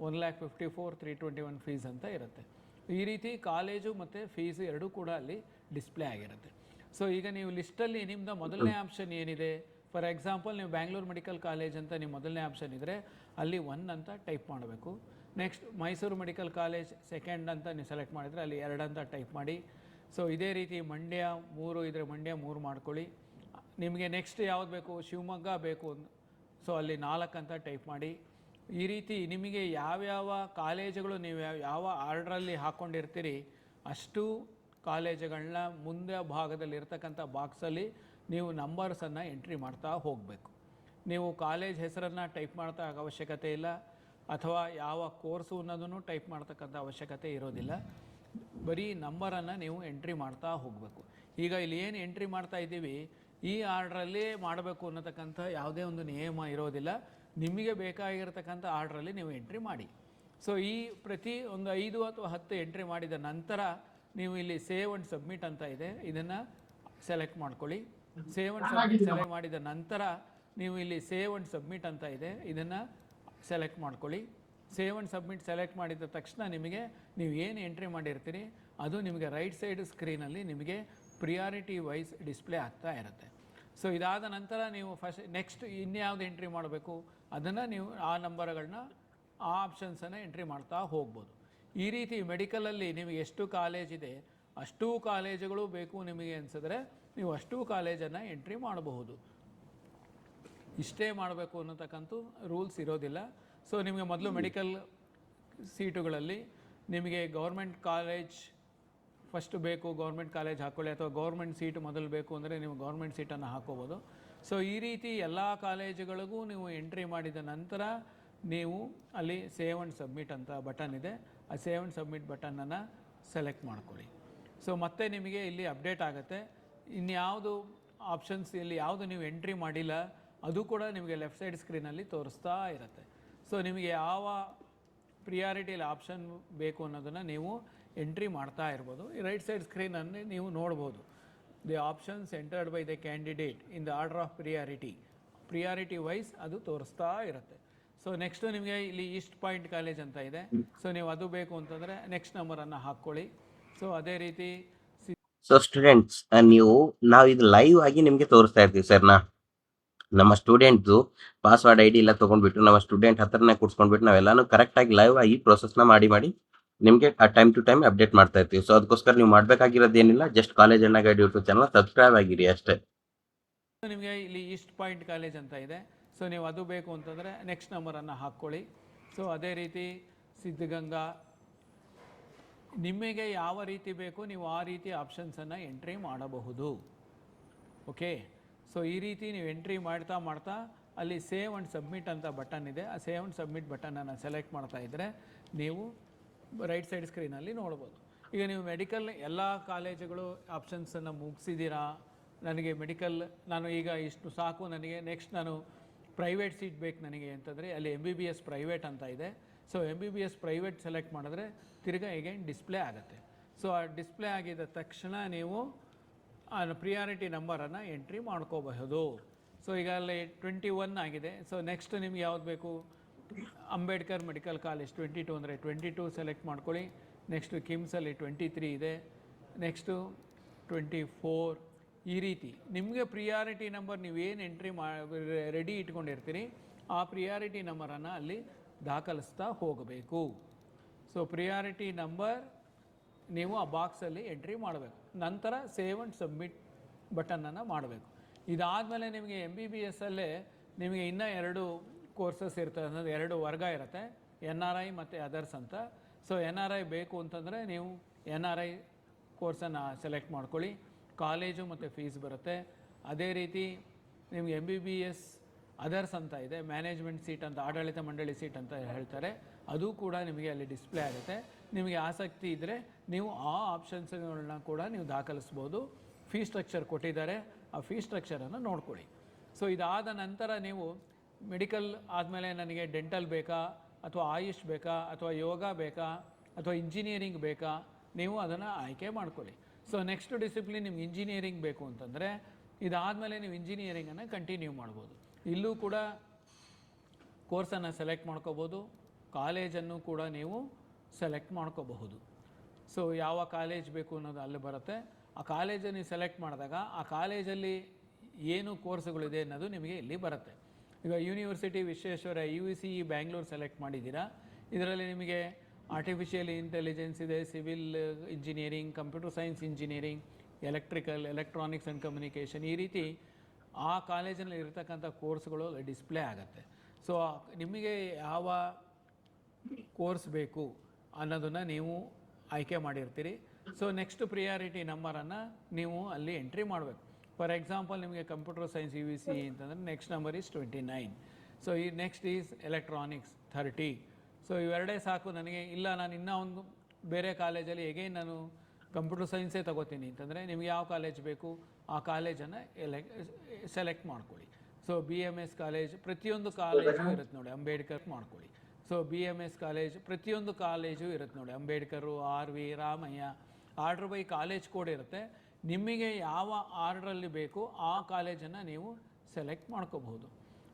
1,54,321 ಫೀಸ್ ಅಂತ ಇರುತ್ತೆ. ಈ ರೀತಿ ಕಾಲೇಜು ಮತ್ತು ಫೀಸು ಎರಡೂ ಕೂಡ ಅಲ್ಲಿ ಡಿಸ್ಪ್ಲೇ ಆಗಿರುತ್ತೆ. ಸೊ ಈಗ ನೀವು ಲಿಸ್ಟಲ್ಲಿ ನಿಮ್ಮದು ಮೊದಲನೇ ಆಪ್ಷನ್ ಏನಿದೆ, ಫಾರ್ ಎಕ್ಸಾಂಪಲ್ ನೀವು ಬ್ಯಾಂಗ್ಳೂರು ಮೆಡಿಕಲ್ ಕಾಲೇಜ್ ಅಂತ ನಿಮ್ಮ ಮೊದಲನೇ ಆಪ್ಷನ್ ಇದ್ದರೆ ಅಲ್ಲಿ 1 ಅಂತ ಟೈಪ್ ಮಾಡಬೇಕು. Next Mysuru medical college second ಅಂತ ನೀವು ಸೆಲೆಕ್ಟ್ ಮಾಡಿದರೆ ಅಲ್ಲಿ 2 ಅಂತ ಟೈಪ್ ಮಾಡಿ. ಸೊ ಇದೇ ರೀತಿ ಮಂಡ್ಯ 3 ಇದ್ದರೆ ಮಂಡ್ಯ 3 ಮಾಡ್ಕೊಳ್ಳಿ. ನಿಮಗೆ ನೆಕ್ಸ್ಟ್ ಯಾವ್ದು ಬೇಕು, ಶಿವಮೊಗ್ಗ ಬೇಕು, ಸೊ ಅಲ್ಲಿ 4 ಅಂತ ಟೈಪ್ ಮಾಡಿ. ಈ ರೀತಿ ನಿಮಗೆ ಯಾವ್ಯಾವ ಕಾಲೇಜುಗಳು ನೀವು ಯಾವ ಆರ್ಡ್ರಲ್ಲಿ ಹಾಕ್ಕೊಂಡಿರ್ತೀರಿ ಅಷ್ಟು ಕಾಲೇಜುಗಳನ್ನ ಮುಂದೆ ಭಾಗದಲ್ಲಿ ಇರ್ತಕ್ಕಂಥ ಬಾಕ್ಸಲ್ಲಿ ನೀವು ನಂಬರ್ಸನ್ನು ಎಂಟ್ರಿ ಮಾಡ್ತಾ ಹೋಗಬೇಕು. ನೀವು ಕಾಲೇಜ್ ಹೆಸರನ್ನು ಟೈಪ್ ಮಾಡ್ತಾ ಅವಶ್ಯಕತೆ ಇಲ್ಲ, ಅಥವಾ ಯಾವ ಕೋರ್ಸು ಅನ್ನೋದನ್ನು ಟೈಪ್ ಮಾಡ್ತಕ್ಕಂಥ ಅವಶ್ಯಕತೆ ಇರೋದಿಲ್ಲ. ಬರೀ ನಂಬರನ್ನು ನೀವು ಎಂಟ್ರಿ ಮಾಡ್ತಾ ಹೋಗಬೇಕು. ಈಗ ಇಲ್ಲಿ ಏನು ಎಂಟ್ರಿ ಮಾಡ್ತಾ ಇದ್ದೀವಿ ಈ ಆರ್ಡ್ರಲ್ಲೇ ಮಾಡಬೇಕು ಅನ್ನತಕ್ಕಂಥ ಯಾವುದೇ ಒಂದು ನಿಯಮ ಇರೋದಿಲ್ಲ. ನಿಮಗೆ ಬೇಕಾಗಿರ್ತಕ್ಕಂಥ ಆರ್ಡ್ರಲ್ಲಿ ನೀವು ಎಂಟ್ರಿ ಮಾಡಿ. ಸೊ ಈ ಪ್ರತಿ ಒಂದು 5 ಅಥವಾ 10 ಎಂಟ್ರಿ ಮಾಡಿದ ನಂತರ ನೀವು ಇಲ್ಲಿ ಸೇವ್ ಆ್ಯಂಡ್ ಸಬ್ಮಿಟ್ ಅಂತ ಇದೆ, ಇದನ್ನು ಸೆಲೆಕ್ಟ್ ಮಾಡ್ಕೊಳ್ಳಿ. ಸೇವ್ ಆ್ಯಂಡ್ ಸಬ್ಮಿಟ್ ಸೆಲೆಕ್ಟ್ ಮಾಡಿದ ನಂತರ ನೀವು ಇಲ್ಲಿ ಸೇವ್ ಆ್ಯಂಡ್ ಸಬ್ಮಿಟ್ ಅಂತ ಇದೆ, ಇದನ್ನು ಸೆಲೆಕ್ಟ್ ಮಾಡ್ಕೊಳ್ಳಿ. ಸೇವ್ ಆ್ಯಂಡ್ ಸಬ್ಮಿಟ್ ಸೆಲೆಕ್ಟ್ ಮಾಡಿದ ತಕ್ಷಣ ನಿಮಗೆ ನೀವು ಏನು ಎಂಟ್ರಿ ಮಾಡಿರ್ತೀರಿ ಅದು ನಿಮಗೆ ರೈಟ್ ಸೈಡ್ ಸ್ಕ್ರೀನಲ್ಲಿ ನಿಮಗೆ ಪ್ರಿಯಾರಿಟಿ ವೈಸ್ ಡಿಸ್ಪ್ಲೇ ಆಗ್ತಾ ಇರುತ್ತೆ. ಸೊ ಇದಾದ ನಂತರ ನೀವು ನೆಕ್ಸ್ಟ್ ಇನ್ಯಾವುದು ಎಂಟ್ರಿ ಮಾಡಬೇಕು ಅದನ್ನು ನೀವು ಆ ನಂಬರ್ಗಳನ್ನ ಆ ಆಪ್ಷನ್ಸನ್ನು ಎಂಟ್ರಿ ಮಾಡ್ತಾ ಹೋಗ್ಬೋದು. ಈ ರೀತಿ ಮೆಡಿಕಲಲ್ಲಿ ನಿಮಗೆ ಎಷ್ಟು ಕಾಲೇಜ್ ಇದೆ ಅಷ್ಟೂ ಕಾಲೇಜುಗಳು ಬೇಕು ನಿಮಗೆ ಅನಿಸಿದ್ರೆ ನೀವು ಅಷ್ಟೂ ಕಾಲೇಜನ್ನು ಎಂಟ್ರಿ ಮಾಡಬಹುದು. ಇಷ್ಟೇ ಮಾಡಬೇಕು ಅನ್ನತಕ್ಕಂಥ ರೂಲ್ಸ್ ಇರೋದಿಲ್ಲ. ಸೊ ನಿಮಗೆ ಮೊದಲು ಮೆಡಿಕಲ್ ಸೀಟುಗಳಲ್ಲಿ ನಿಮಗೆ ಗೌರ್ಮೆಂಟ್ ಕಾಲೇಜ್ ಫಸ್ಟ್ ಬೇಕು, ಗೌರ್ಮೆಂಟ್ ಕಾಲೇಜ್ ಹಾಕ್ಕೊಳ್ಳಿ, ಅಥವಾ ಗೌರ್ಮೆಂಟ್ ಸೀಟು ಮೊದಲು ಬೇಕು ಅಂದರೆ ನೀವು ಗೌರ್ಮೆಂಟ್ ಸೀಟನ್ನು ಹಾಕ್ಕೋಬೋದು. ಸೊ ಈ ರೀತಿ ಎಲ್ಲ ಕಾಲೇಜುಗಳಿಗೂ ನೀವು ಎಂಟ್ರಿ ಮಾಡಿದ ನಂತರ ನೀವು ಅಲ್ಲಿ ಸೇವ್ ಆ್ಯಂಡ್ ಸಬ್ಮಿಟ್ ಅಂತ ಬಟನ್ ಇದೆ, ಆ ಸೇವ್ ಆ್ಯಂಡ್ ಸಬ್ಮಿಟ್ ಬಟನನ್ನು ಸೆಲೆಕ್ಟ್ ಮಾಡ್ಕೊಳ್ಳಿ. ಸೊ ಮತ್ತೆ ನಿಮಗೆ ಇಲ್ಲಿ ಅಪ್ಡೇಟ್ ಆಗುತ್ತೆ. ಇನ್ಯಾವುದು ಆಪ್ಷನ್ಸ್ ಇಲ್ಲಿ ಯಾವುದು ನೀವು ಎಂಟ್ರಿ ಮಾಡಿಲ್ಲ ಅದು ಕೂಡ ನಿಮಗೆ ಲೆಫ್ಟ್ ಸೈಡ್ ಸ್ಕ್ರೀನಲ್ಲಿ ತೋರಿಸ್ತಾ ಇರುತ್ತೆ. ಸೊ ನಿಮಗೆ ಯಾವ ಪ್ರಿಯಾರಿಟಿಯಲ್ಲಿ ಆಪ್ಷನ್ ಬೇಕು ಅನ್ನೋದನ್ನು ನೀವು ಎಂಟ್ರಿ ಮಾಡ್ತಾ ಇರ್ಬೋದು. ಈ ರೈಟ್ ಸೈಡ್ ಸ್ಕ್ರೀನಲ್ಲಿ ನೀವು ನೋಡ್ಬೋದು the options entered by the candidate in the order of priority wise ಅದು ತೋರಿಸ್ತಾ ಇರುತ್ತೆ. ಸೊ ನೆಕ್ಸ್ಟು ನಿಮಗೆ ಇಲ್ಲಿ ಈಸ್ಟ್ ಪಾಯಿಂಟ್ ಕಾಲೇಜ್ ಅಂತ ಇದೆ. ಸೊ ನೀವು ಅದು ಬೇಕು ಅಂತಂದರೆ ನೆಕ್ಸ್ಟ್ ನಂಬರನ್ನು ಹಾಕ್ಕೊಳ್ಳಿ. ಸೊ ಅದೇ ರೀತಿ ಸೊ ಸ್ಟೂಡೆಂಟ್ಸ್, ನಾವು ಇದು ಲೈವ್ ಆಗಿ ನಿಮಗೆ ತೋರಿಸ್ತಾ ಇರ್ತೀವಿ ಸರ್. ನಮ್ಮ ಸ್ಟೂಡೆಂಟ್ದು ಪಾಸ್ವರ್ಡ್ ID ಎಲ್ಲ ತೊಗೊಂಡ್ಬಿಟ್ಟು ನಮ್ಮ ಸ್ಟೂಡೆಂಟ್ ಹತ್ರನೇ ಕೂಡ್ಸ್ಕೊಂಡ್ಬಿಟ್ಟು ನಾವೆಲ್ಲಾನು ಕರೆಕ್ಟಾಗಿ ಲೈವ್ ಆಗಿ ಪ್ರೊಸೆಸ್ನ ಮಾಡಿ ನಿಮಗೆ ಟೈಮ್ ಟು ಟೈಮ್ ಅಪ್ಡೇಟ್ ಮಾಡ್ತಾ ಇರ್ತೀವಿ. ಸೊ ಅದಕ್ಕೋಸ್ಕರ ನೀವು ಮಾಡಬೇಕಾಗಿರೋದೇನಿಲ್ಲ, ಜಸ್ಟ್ ಕಾಲೇಜ್ ಅಣ್ಣ ಗೈಡ್ ಯೂಟ್ಯೂಬ್ ಚಾನಲ್ ಸಬ್ಸ್ಕ್ರೈಬ್ ಆಗಿರಿ ಅಷ್ಟೇ. ನಿಮಗೆ ಇಲ್ಲಿ ಈಸ್ಟ್ ಪಾಯಿಂಟ್ ಕಾಲೇಜ್ ಅಂತ ಇದೆ. ಸೊ ನೀವು ಅದು ಬೇಕು ಅಂತಂದರೆ ನೆಕ್ಸ್ಟ್ ನಂಬರನ್ನು ಹಾಕ್ಕೊಳ್ಳಿ. ಸೊ ಅದೇ ರೀತಿ ಸಿದ್ಧಗಂಗಾ, ನಿಮಗೆ ಯಾವ ರೀತಿ ಬೇಕು ನೀವು ಆ ರೀತಿ ಆಪ್ಷನ್ಸನ್ನು ಎಂಟ್ರಿ ಮಾಡಬಹುದು. ಓಕೆ, ಸೊ ಈ ರೀತಿ ನೀವು ಎಂಟ್ರಿ ಮಾಡ್ತಾ ಅಲ್ಲಿ ಸೇವ್ ಆ್ಯಂಡ್ ಸಬ್ಮಿಟ್ ಅಂತ ಬಟನ್ ಇದೆ, ಆ ಸೇವ್ ಆ್ಯಂಡ್ ಸಬ್ಮಿಟ್ ಬಟನನ್ನು ಸೆಲೆಕ್ಟ್ ಮಾಡ್ತಾ ಇದ್ದರೆ ನೀವು ರೈಟ್ ಸೈಡ್ ಸ್ಕ್ರೀನಲ್ಲಿ ನೋಡ್ಬೋದು. ಈಗ ನೀವು ಮೆಡಿಕಲ್ ಎಲ್ಲ ಕಾಲೇಜುಗಳು ಆಪ್ಷನ್ಸನ್ನು ಮುಗಿಸಿದ್ದೀರಾ, ನನಗೆ ಮೆಡಿಕಲ್ ನಾನು ಈಗ ಇಷ್ಟು ಸಾಕು, ನನಗೆ ನೆಕ್ಸ್ಟ್ ನಾನು ಪ್ರೈವೇಟ್ ಸೀಟ್ ಬೇಕು ನನಗೆ ಅಂತಂದರೆ ಅಲ್ಲಿ MBBS ಪ್ರೈವೇಟ್ ಅಂತ ಇದೆ. ಸೊ MBBS ಪ್ರೈವೇಟ್ ಸೆಲೆಕ್ಟ್ ಮಾಡಿದ್ರೆ ತಿರ್ಗಾ ಅಗೇನ್ ಡಿಸ್ಪ್ಲೇ ಆಗುತ್ತೆ. ಸೊ ಆ ಡಿಸ್ಪ್ಲೇ ಆಗಿದ ತಕ್ಷಣ ನೀವು ಆ ಪ್ರಿಯಾರಿಟಿ ನಂಬರನ್ನು ಎಂಟ್ರಿ ಮಾಡ್ಕೋಬಹುದು. ಸೊ ಈಗ ಅಲ್ಲಿ 21 ಆಗಿದೆ. ಸೊ ನೆಕ್ಸ್ಟ್ ನಿಮ್ಗೆ ಯಾವ್ದು ಬೇಕು, ಅಂಬೇಡ್ಕರ್ ಮೆಡಿಕಲ್ ಕಾಲೇಜ್ 22 ಅಂದರೆ 22 ಸೆಲೆಕ್ಟ್ ಮಾಡ್ಕೊಳ್ಳಿ. ನೆಕ್ಸ್ಟು ಕಿಮ್ಸಲ್ಲಿ 23 ಇದೆ, ನೆಕ್ಸ್ಟು 24. ಈ ರೀತಿ ನಿಮಗೆ ಪ್ರಿಯಾರಿಟಿ ನಂಬರ್ ನೀವೇನು ಎಂಟ್ರಿ ರೆಡಿ ಇಟ್ಕೊಂಡಿರ್ತೀರಿ ಆ ಪ್ರಿಯಾರಿಟಿ ನಂಬರನ್ನು ಅಲ್ಲಿ ದಾಖಲಿಸ್ತಾ ಹೋಗಬೇಕು. ಸೊ ಪ್ರಿಯಾರಿಟಿ ನಂಬರ್ ನೀವು ಆ ಬಾಕ್ಸಲ್ಲಿ ಎಂಟ್ರಿ ಮಾಡಬೇಕು. ನಂತರ ಸೇವ್ ಆ್ಯಂಡ್ ಸಬ್ಮಿಟ್ ಬಟನನ್ನು ಮಾಡಬೇಕು. ಇದಾದಮೇಲೆ ನಿಮಗೆ MBBSಲ್ಲೇ ನಿಮಗೆ ಇನ್ನೂ 2 ಕೋರ್ಸಸ್ ಇರ್ತದೆ, ಅನ್ನೋದು 2 ವರ್ಗ ಇರುತ್ತೆ, NRI ಮತ್ತು ಅದರ್ಸ್ ಅಂತ. ಸೊ NRI ಬೇಕು ಅಂತಂದರೆ ನೀವು NRI ಕೋರ್ಸನ್ನು ಸೆಲೆಕ್ಟ್ ಮಾಡ್ಕೊಳ್ಳಿ, ಕಾಲೇಜು ಮತ್ತು ಫೀಸ್ ಬರುತ್ತೆ. ಅದೇ ರೀತಿ ನಿಮಗೆ MBBS ಅದರ್ಸ್ ಅಂತ ಇದೆ, ಮ್ಯಾನೇಜ್ಮೆಂಟ್ ಸೀಟ್ ಅಂತ, ಆಡಳಿತ ಮಂಡಳಿ ಸೀಟ್ ಅಂತ ಹೇಳ್ತಾರೆ, ಅದು ಕೂಡ ನಿಮಗೆ ಅಲ್ಲಿ ಡಿಸ್ಪ್ಲೇ ಆಗುತ್ತೆ. ನಿಮಗೆ ಆಸಕ್ತಿ ಇದ್ದರೆ ನೀವು ಆ ಆಪ್ಷನ್ಸ್ಗಳನ್ನ ಕೂಡ ನೀವು ದಾಖಲಿಸ್ಬೋದು. ಫೀ ಸ್ಟ್ರಕ್ಚರ್ ಕೊಟ್ಟಿದ್ದಾರೆ, ಆ ಫೀ ಸ್ಟ್ರಕ್ಚರನ್ನು ನೋಡ್ಕೊಳ್ಳಿ. ಸೊ ಇದಾದ ನಂತರ ನೀವು ಮೆಡಿಕಲ್ ಆದಮೇಲೆ ನನಗೆ ಡೆಂಟಲ್ ಬೇಕಾ ಅಥವಾ ಆಯುಷ್ ಬೇಕಾ ಅಥವಾ ಯೋಗ ಬೇಕಾ ಅಥವಾ ಇಂಜಿನಿಯರಿಂಗ್ ಬೇಕಾ, ನೀವು ಅದನ್ನು ಆಯ್ಕೆ ಮಾಡ್ಕೊಳ್ಳಿ. ಸೊ ನೆಕ್ಸ್ಟ್ ಡಿಸಿಪ್ಲಿನ್ ನಿಮ್ಗೆ ಇಂಜಿನಿಯರಿಂಗ್ ಬೇಕು ಅಂತಂದರೆ ಇದಾದಮೇಲೆ ನೀವು ಇಂಜಿನಿಯರಿಂಗನ್ನು ಕಂಟಿನ್ಯೂ ಮಾಡ್ಬೋದು. ಇಲ್ಲೂ ಕೂಡ ಕೋರ್ಸನ್ನು ಸೆಲೆಕ್ಟ್ ಮಾಡ್ಕೋಬೋದು, ಕಾಲೇಜನ್ನು ಕೂಡ ನೀವು ಸೆಲೆಕ್ಟ್ ಮಾಡ್ಕೋಬಹುದು. ಸೊ ಯಾವ ಕಾಲೇಜ್ ಬೇಕು ಅನ್ನೋದು ಅಲ್ಲಿ ಬರುತ್ತೆ. ಆ ಕಾಲೇಜನ್ನು ನೀವು ಸೆಲೆಕ್ಟ್ ಮಾಡಿದಾಗ ಆ ಕಾಲೇಜಲ್ಲಿ ಏನು ಕೋರ್ಸ್ಗಳಿದೆ ಅನ್ನೋದು ನಿಮಗೆ ಇಲ್ಲಿ ಬರುತ್ತೆ. ಈಗ university Visvesvaraya UVC Bangalore select ಮಾಡಿದ್ದೀರಾ, ಇದರಲ್ಲಿ ನಿಮಗೆ ಆರ್ಟಿಫಿಷಿಯಲ್ ಇಂಟೆಲಿಜೆನ್ಸ್ ಇದೆ, civil engineering, computer science engineering, electrical, electronics and communication, ಈ ರೀತಿ ಆ ಕಾಲೇಜಲ್ಲಿ ಇರತಕ್ಕಂಥ ಕೋರ್ಸ್ಗಳು ಡಿಸ್ಪ್ಲೇ ಆಗುತ್ತೆ. ಸೊ ನಿಮಗೆ ಯಾವ ಕೋರ್ಸ್ ಬೇಕು ಅನ್ನೋದನ್ನು ನೀವು ಆಯ್ಕೆ ಮಾಡಿರ್ತೀರಿ. ಸೊ ನೆಕ್ಸ್ಟ್ ಪ್ರಿಯಾರಿಟಿ ನಂಬರನ್ನು ನೀವು ಅಲ್ಲಿ ಎಂಟ್ರಿ ಮಾಡಬೇಕು. ಫಾರ್ ಎಕ್ಸಾಂಪಲ್ ನಿಮಗೆ ಕಂಪ್ಯೂಟರ್ ಸೈನ್ಸ್ UVC ಅಂತಂದರೆ ನೆಕ್ಸ್ಟ್ ನಂಬರ್ ಈಸ್ 29. ಸೊ ಈ ನೆಕ್ಸ್ಟ್ ಈಸ್ ಎಲೆಕ್ಟ್ರಾನಿಕ್ಸ್ 30. ಸೊ ಇವೆರಡೇ ಸಾಕು ನನಗೆ, ಇಲ್ಲ ನಾನು ಇನ್ನೂ ಒಂದು ಬೇರೆ ಕಾಲೇಜಲ್ಲಿ ಎಗೈನ್ ನಾನು ಕಂಪ್ಯೂಟರ್ ಸೈನ್ಸೇ ತೊಗೋತೀನಿ ಅಂತಂದರೆ ನಿಮ್ಗೆ ಯಾವ ಕಾಲೇಜ್ ಬೇಕು ಆ ಕಾಲೇಜನ್ನು ಸೆಲೆಕ್ಟ್ ಮಾಡ್ಕೊಳ್ಳಿ. ಸೊ BMS ಕಾಲೇಜ್ ಪ್ರತಿಯೊಂದು ಕಾಲೇಜು ಇರುತ್ತೆ ನೋಡಿ, ಅಂಬೇಡ್ಕರ್ ಮಾಡ್ಕೊಳ್ಳಿ. ಸೊ BMS ಕಾಲೇಜ್ ಪ್ರತಿಯೊಂದು ಕಾಲೇಜು ಇರುತ್ತೆ ನೋಡಿ, Ambedkar, RV, Ramaiah, order by college code ಇರುತ್ತೆ. ನಿಮಗೆ ಯಾವ ಆರ್ಡ್ರಲ್ಲಿ ಬೇಕು ಆ ಕಾಲೇಜನ್ನು ನೀವು ಸೆಲೆಕ್ಟ್ ಮಾಡ್ಕೋಬಹುದು.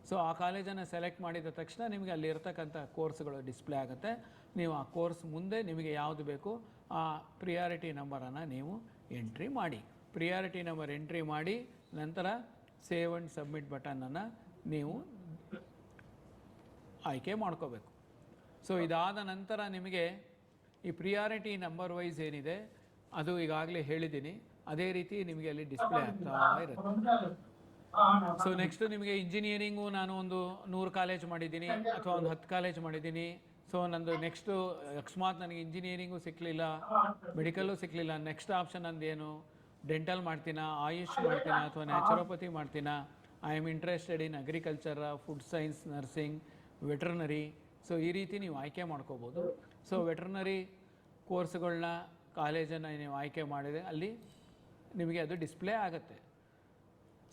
ಸೊ ಆ ಕಾಲೇಜನ್ನು ಸೆಲೆಕ್ಟ್ ಮಾಡಿದ ತಕ್ಷಣ ನಿಮಗೆ ಅಲ್ಲಿ ಇರ್ತಕ್ಕಂಥ ಕೋರ್ಸ್ಗಳು ಡಿಸ್ಪ್ಲೇ ಆಗುತ್ತೆ. ನೀವು ಆ ಕೋರ್ಸ್ ಮುಂದೆ ನಿಮಗೆ ಯಾವುದು ಬೇಕು ಆ ಪ್ರಿಯಾರಿಟಿ ನಂಬರನ್ನು ನೀವು ಎಂಟ್ರಿ ಮಾಡಿ. ಪ್ರಿಯಾರಿಟಿ ನಂಬರ್ ಎಂಟ್ರಿ ಮಾಡಿ ನಂತರ ಸೇವ್ ಆ್ಯಂಡ್ ಸಬ್ಮಿಟ್ ಬಟನನ್ನು ನೀವು ಆಯ್ಕೆ ಮಾಡ್ಕೋಬೇಕು. ಸೊ ಇದಾದ ನಂತರ ನಿಮಗೆ ಈ ಪ್ರಿಯಾರಿಟಿ ನಂಬರ್ ವೈಸ್ ಏನಿದೆ ಅದು ಈಗಾಗಲೇ ಹೇಳಿದ್ದೀನಿ, ಅದೇ ರೀತಿ ನಿಮಗೆ ಅಲ್ಲಿ ಡಿಸ್ಪ್ಲೇ ಆಗ್ತಾ ಇರುತ್ತೆ. ಸೊ ನೆಕ್ಸ್ಟ್ ನಿಮಗೆ ಇಂಜಿನಿಯರಿಂಗು ನಾನು ಒಂದು 100 ಕಾಲೇಜ್ ಮಾಡಿದ್ದೀನಿ ಅಥವಾ ಒಂದು 10 ಕಾಲೇಜ್ ಮಾಡಿದ್ದೀನಿ. ಸೊ ನಂದು ನೆಕ್ಸ್ಟು ಅಕಸ್ಮಾತ್ ನನಗೆ ಇಂಜಿನಿಯರಿಂಗು ಸಿಕ್ಕಲಿಲ್ಲ, ಮೆಡಿಕಲ್ಲು ಸಿಕ್ಕಲಿಲ್ಲ, ನೆಕ್ಸ್ಟ್ ಆಪ್ಷನ್ ಅಂದೇನು, ಡೆಂಟಲ್ ಮಾಡ್ತೀನಾ, ಆಯುಷ್ ಮಾಡ್ತೀನಾ ಅಥವಾ ನ್ಯಾಚುರೋಪತಿ ಮಾಡ್ತೀನಾ, I am interested in agriculture, food science, nursing, veterinary. So ಈ ರೀತಿ ನೀವು ಆಯ್ಕೆ ಮಾಡ್ಕೋಬೋದು. ಸೊ ವೆಟ್ರನರಿ ಕೋರ್ಸ್ಗಳನ್ನ ಕಾಲೇಜನ್ನು ನೀವು ಆಯ್ಕೆ ಮಾಡಿದರೆ ಅಲ್ಲಿ ನಿಮಗೆ ಅದು ಡಿಸ್ಪ್ಲೇ ಆಗುತ್ತೆ.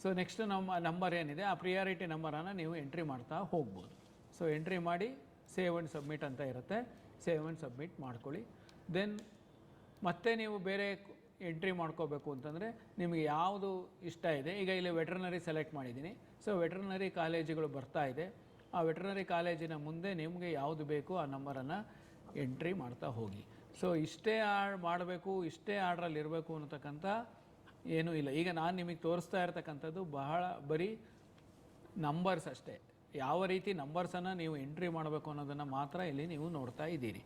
ಸೊ ನೆಕ್ಸ್ಟ್ ನಂಬರ್ ಏನಿದೆ ಆ ಪ್ರಿಯಾರಿಟಿ ನಂಬರನ್ನು ನೀವು ಎಂಟ್ರಿ ಮಾಡ್ತಾ ಹೋಗ್ಬೋದು. ಸೊ ಎಂಟ್ರಿ ಮಾಡಿ ಸೇವ್ ಆ್ಯಂಡ್ ಸಬ್ಮಿಟ್ ಅಂತ ಇರುತ್ತೆ, ಸೇವ್ ಆ್ಯಂಡ್ ಸಬ್ಮಿಟ್ ಮಾಡ್ಕೊಳ್ಳಿ. ದೆನ್ ಮತ್ತೆ ನೀವು ಬೇರೆ ಎಂಟ್ರಿ ಮಾಡ್ಕೋಬೇಕು ಅಂತಂದರೆ ನಿಮಗೆ ಯಾವುದು ಇಷ್ಟ ಇದೆ. ಈಗ ಇಲ್ಲಿ ವೆಟ್ರನರಿ ಸೆಲೆಕ್ಟ್ ಮಾಡಿದ್ದೀನಿ. ಸೊ ವೆಟ್ರನರಿ ಕಾಲೇಜುಗಳು ಬರ್ತಾ ಇದೆ, ಆ ವೆಟ್ರನರಿ ಕಾಲೇಜಿನ ಮುಂದೆ ನಿಮಗೆ ಯಾವುದು ಬೇಕು ಆ ನಂಬರನ್ನು ಎಂಟ್ರಿ ಮಾಡ್ತಾ ಹೋಗಿ. ಸೊ ಇಷ್ಟೇ ಮಾಡಬೇಕು, ಇಷ್ಟೇ ಆರ್ಡ್ರಲ್ಲಿ ಇರಬೇಕು ಅನ್ನತಕ್ಕಂಥ ಏನೂ ಇಲ್ಲ. ಈಗ ನಾನು ನಿಮಗೆ ತೋರಿಸ್ತಾ ಇರ್ತಕ್ಕಂಥದ್ದು ಬರೀ ನಂಬರ್ಸ್ ಅಷ್ಟೇ. ಯಾವ ರೀತಿ ನಂಬರ್ಸನ್ನು ನೀವು ಎಂಟ್ರಿ ಮಾಡಬೇಕು ಅನ್ನೋದನ್ನು ಮಾತ್ರ ಇಲ್ಲಿ ನೀವು ನೋಡ್ತಾ ಇದ್ದೀರಿ.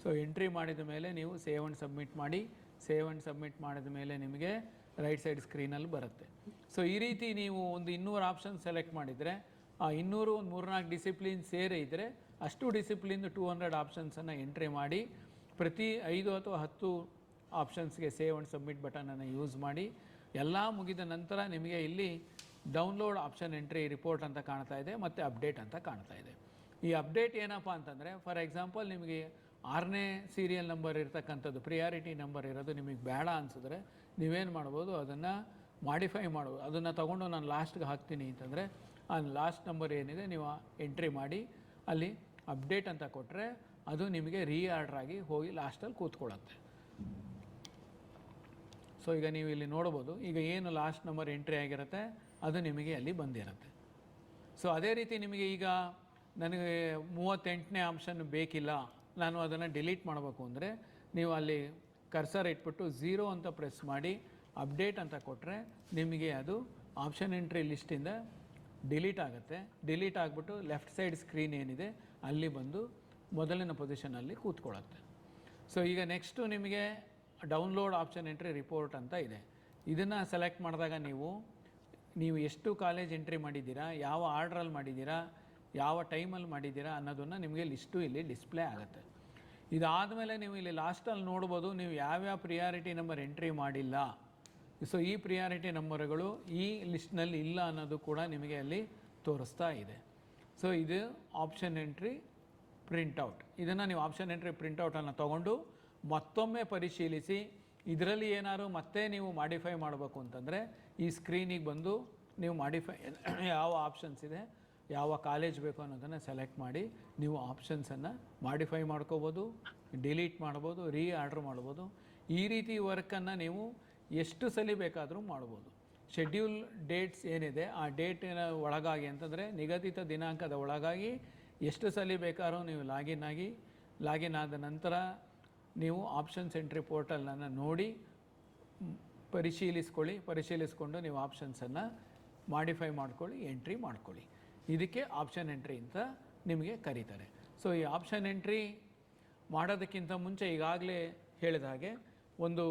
ಸೊ ಎಂಟ್ರಿ ಮಾಡಿದ ಮೇಲೆ ನೀವು ಸೇವ್ ಆ್ಯಂಡ್ ಸಬ್ಮಿಟ್ ಮಾಡಿ. ಸೇವ್ ಆ್ಯಂಡ್ ಸಬ್ಮಿಟ್ ಮಾಡಿದ ಮೇಲೆ ನಿಮಗೆ ರೈಟ್ ಸೈಡ್ ಸ್ಕ್ರೀನಲ್ಲಿ ಬರುತ್ತೆ. ಸೊ ಈ ರೀತಿ ನೀವು ಒಂದು 200 ಆಪ್ಷನ್ ಸೆಲೆಕ್ಟ್ ಮಾಡಿದರೆ ಆ 200 ಒಂದು 3-4 ಡಿಸಿಪ್ಲಿನ್ ಸೇರಿ ಇದ್ದರೆ ಅಷ್ಟು ಡಿಸಿಪ್ಲಿನ್ 200 ಆಪ್ಷನ್ಸನ್ನು ಎಂಟ್ರಿ ಮಾಡಿ ಪ್ರತಿ 5 ಅಥವಾ 10 ಆಪ್ಷನ್ಸ್ಗೆ ಸೇವ್ ಆ್ಯಂಡ್ ಸಬ್ಮಿಟ್ ಬಟನನ್ನು ಯೂಸ್ ಮಾಡಿ. ಎಲ್ಲ ಮುಗಿದ ನಂತರ ನಿಮಗೆ ಇಲ್ಲಿ ಡೌನ್ಲೋಡ್ ಆಪ್ಷನ್ ಎಂಟ್ರಿ ರಿಪೋರ್ಟ್ ಅಂತ ಕಾಣ್ತಾ ಇದೆ ಮತ್ತು ಅಪ್ಡೇಟ್ ಅಂತ ಕಾಣ್ತಾ ಇದೆ. ಈ ಅಪ್ಡೇಟ್ ಏನಪ್ಪ ಅಂತಂದರೆ ಫಾರ್ ಎಕ್ಸಾಂಪಲ್ ನಿಮಗೆ 6ನೇ ಸೀರಿಯಲ್ ನಂಬರ್ ಇರ್ತಕ್ಕಂಥದ್ದು ಪ್ರಿಯಾರಿಟಿ ನಂಬರ್ ಇರೋದು ನಿಮಗೆ ಬೇಡ ಅನಿಸಿದ್ರೆ ನೀವೇನು ಮಾಡ್ಬೋದು, ಅದನ್ನು ಮಾಡಿಫೈ ಮಾಡ್ಬೋದು. ಅದನ್ನು ತೊಗೊಂಡು ನಾನು ಲಾಸ್ಟ್ಗೆ ಹಾಕ್ತೀನಿ ಅಂತಂದರೆ ಆ ಲಾಸ್ಟ್ ನಂಬರ್ ಏನಿದೆ ನೀವು ಎಂಟ್ರಿ ಮಾಡಿ ಅಲ್ಲಿ ಅಪ್ಡೇಟ್ ಅಂತ ಕೊಟ್ಟರೆ ಅದು ನಿಮಗೆ ರೀಆರ್ಡ್ರ್ ಆಗಿ ಹೋಗಿ ಲಾಸ್ಟಲ್ಲಿ ಕೂತ್ಕೊಳ್ಳುತ್ತೆ. ಸೊ ಈಗ ನೀವು ಇಲ್ಲಿ ನೋಡ್ಬೋದು, ಈಗ ಏನು ಲಾಸ್ಟ್ ನಂಬರ್ ಎಂಟ್ರಿ ಆಗಿರುತ್ತೆ ಅದು ನಿಮಗೆ ಅಲ್ಲಿ ಬಂದಿರುತ್ತೆ. ಸೊ ಅದೇ ರೀತಿ ನಿಮಗೆ ಈಗ ನನಗೆ 38ನೇ ಆಪ್ಷನ್ ಬೇಕಿಲ್ಲ, ನಾನು ಅದನ್ನು ಡಿಲೀಟ್ ಮಾಡಬೇಕು ಅಂದರೆ ನೀವು ಅಲ್ಲಿ ಕರ್ಸರ್ ಇಟ್ಬಿಟ್ಟು 0 ಅಂತ ಪ್ರೆಸ್ ಮಾಡಿ ಅಪ್ಡೇಟ್ ಅಂತ ಕೊಟ್ಟರೆ ನಿಮಗೆ ಅದು ಆಪ್ಷನ್ ಎಂಟ್ರಿ ಲಿಸ್ಟಿಂದ ಡಿಲೀಟ್ ಆಗುತ್ತೆ. ಡಿಲೀಟ್ ಆಗಿಬಿಟ್ಟು ಲೆಫ್ಟ್ ಸೈಡ್ ಸ್ಕ್ರೀನ್ ಏನಿದೆ ಅಲ್ಲಿ ಬಂದು ಮೊದಲಿನ ಪೊಸಿಷನಲ್ಲಿ ಕೂತ್ಕೊಳ್ಳುತ್ತೆ. ಸೊ ಈಗ ನೆಕ್ಸ್ಟು ನಿಮಗೆ ಡೌನ್ಲೋಡ್ ಆಪ್ಷನ್ ಎಂಟ್ರಿ ರಿಪೋರ್ಟ್ ಅಂತ ಇದೆ. ಇದನ್ನು ಸೆಲೆಕ್ಟ್ ಮಾಡಿದಾಗ ನೀವು ಎಷ್ಟು ಕಾಲೇಜ್ ಎಂಟ್ರಿ ಮಾಡಿದ್ದೀರಾ, ಯಾವ ಆರ್ಡ್ರಲ್ಲಿ ಮಾಡಿದ್ದೀರಾ, ಯಾವ ಟೈಮಲ್ಲಿ ಮಾಡಿದ್ದೀರಾ ಅನ್ನೋದನ್ನು ನಿಮಗೆ ಲಿಸ್ಟು ಇಲ್ಲಿ ಡಿಸ್ಪ್ಲೇ ಆಗುತ್ತೆ. ಇದಾದಮೇಲೆ ನೀವು ಇಲ್ಲಿ ಲಾಸ್ಟಲ್ಲಿ ನೋಡ್ಬೋದು ನೀವು ಯಾವ್ಯಾವ ಪ್ರಿಯಾರಿಟಿ ನಂಬರ್ ಎಂಟ್ರಿ ಮಾಡಿಲ್ಲ. ಸೊ ಈ ಪ್ರಿಯಾರಿಟಿ ನಂಬರ್ಗಳು ಈ ಲಿಸ್ಟ್ನಲ್ಲಿ ಇಲ್ಲ ಅನ್ನೋದು ಕೂಡ ನಿಮಗೆ ಅಲ್ಲಿ ತೋರಿಸ್ತಾ ಇದೆ. ಸೊ ಇದು ಆಪ್ಷನ್ ಎಂಟ್ರಿ ಪ್ರಿಂಟೌಟ್. ಇದನ್ನು ನೀವು ಆಪ್ಷನ್ ಎಂಟ್ರಿ ಪ್ರಿಂಟೌಟನ್ನು ತೊಗೊಂಡು ಮತ್ತೊಮ್ಮೆ ಪರಿಶೀಲಿಸಿ ಇದರಲ್ಲಿ ಏನಾದ್ರು ಮತ್ತೆ ನೀವು ಮಾಡಿಫೈ ಮಾಡಬೇಕು ಅಂತಂದರೆ ಈ ಸ್ಕ್ರೀನಿಗೆ ಬಂದು ನೀವು ಮಾಡಿಫೈ ಯಾವ ಆಪ್ಷನ್ಸ್ ಇದೆ, ಯಾವ ಕಾಲೇಜ್ ಬೇಕು ಅನ್ನೋದನ್ನು ಸೆಲೆಕ್ಟ್ ಮಾಡಿ ನೀವು ಆಪ್ಷನ್ಸನ್ನು ಮಾಡಿಫೈ ಮಾಡ್ಕೋಬೋದು, ಡಿಲೀಟ್ ಮಾಡ್ಬೋದು, ರೀಆರ್ಡ್ರ್ ಮಾಡ್ಬೋದು. ಈ ರೀತಿ ವರ್ಕನ್ನು ನೀವು ಎಷ್ಟು ಸಲ ಬೇಕಾದರೂ ಮಾಡ್ಬೋದು. ಶೆಡ್ಯೂಲ್ ಡೇಟ್ಸ್ ಏನಿದೆ ಆ ಡೇಟಿನ ಒಳಗಾಗಿ ಅಂತಂದರೆ ನಿಗದಿತ ದಿನಾಂಕದ ಒಳಗಾಗಿ ಎಷ್ಟು ಸಲ ಬೇಕಾದ್ರೂ ನೀವು ಲಾಗಿನ್ ಆದ ನಂತರ ನೀವು ಆಪ್ಷನ್ಸ್ ಎಂಟ್ರಿ ಪೋರ್ಟಲನ್ನು ನೋಡಿ ಪರಿಶೀಲಿಸ್ಕೊಂಡು ನೀವು ಆಪ್ಷನ್ಸನ್ನು ಮಾಡಿಫೈ ಮಾಡ್ಕೊಳ್ಳಿ, ಎಂಟ್ರಿ ಮಾಡ್ಕೊಳ್ಳಿ. ಇದಕ್ಕೆ ಆಪ್ಷನ್ ಎಂಟ್ರಿ ಅಂತ ನಿಮಗೆ ಕರೀತಾರೆ. ಸೊ ಈ ಆಪ್ಷನ್ ಎಂಟ್ರಿ ಮಾಡೋದಕ್ಕಿಂತ ಮುಂಚೆ ಈಗಾಗಲೇ ಹೇಳಿದ ಹಾಗೆ ಒಂದು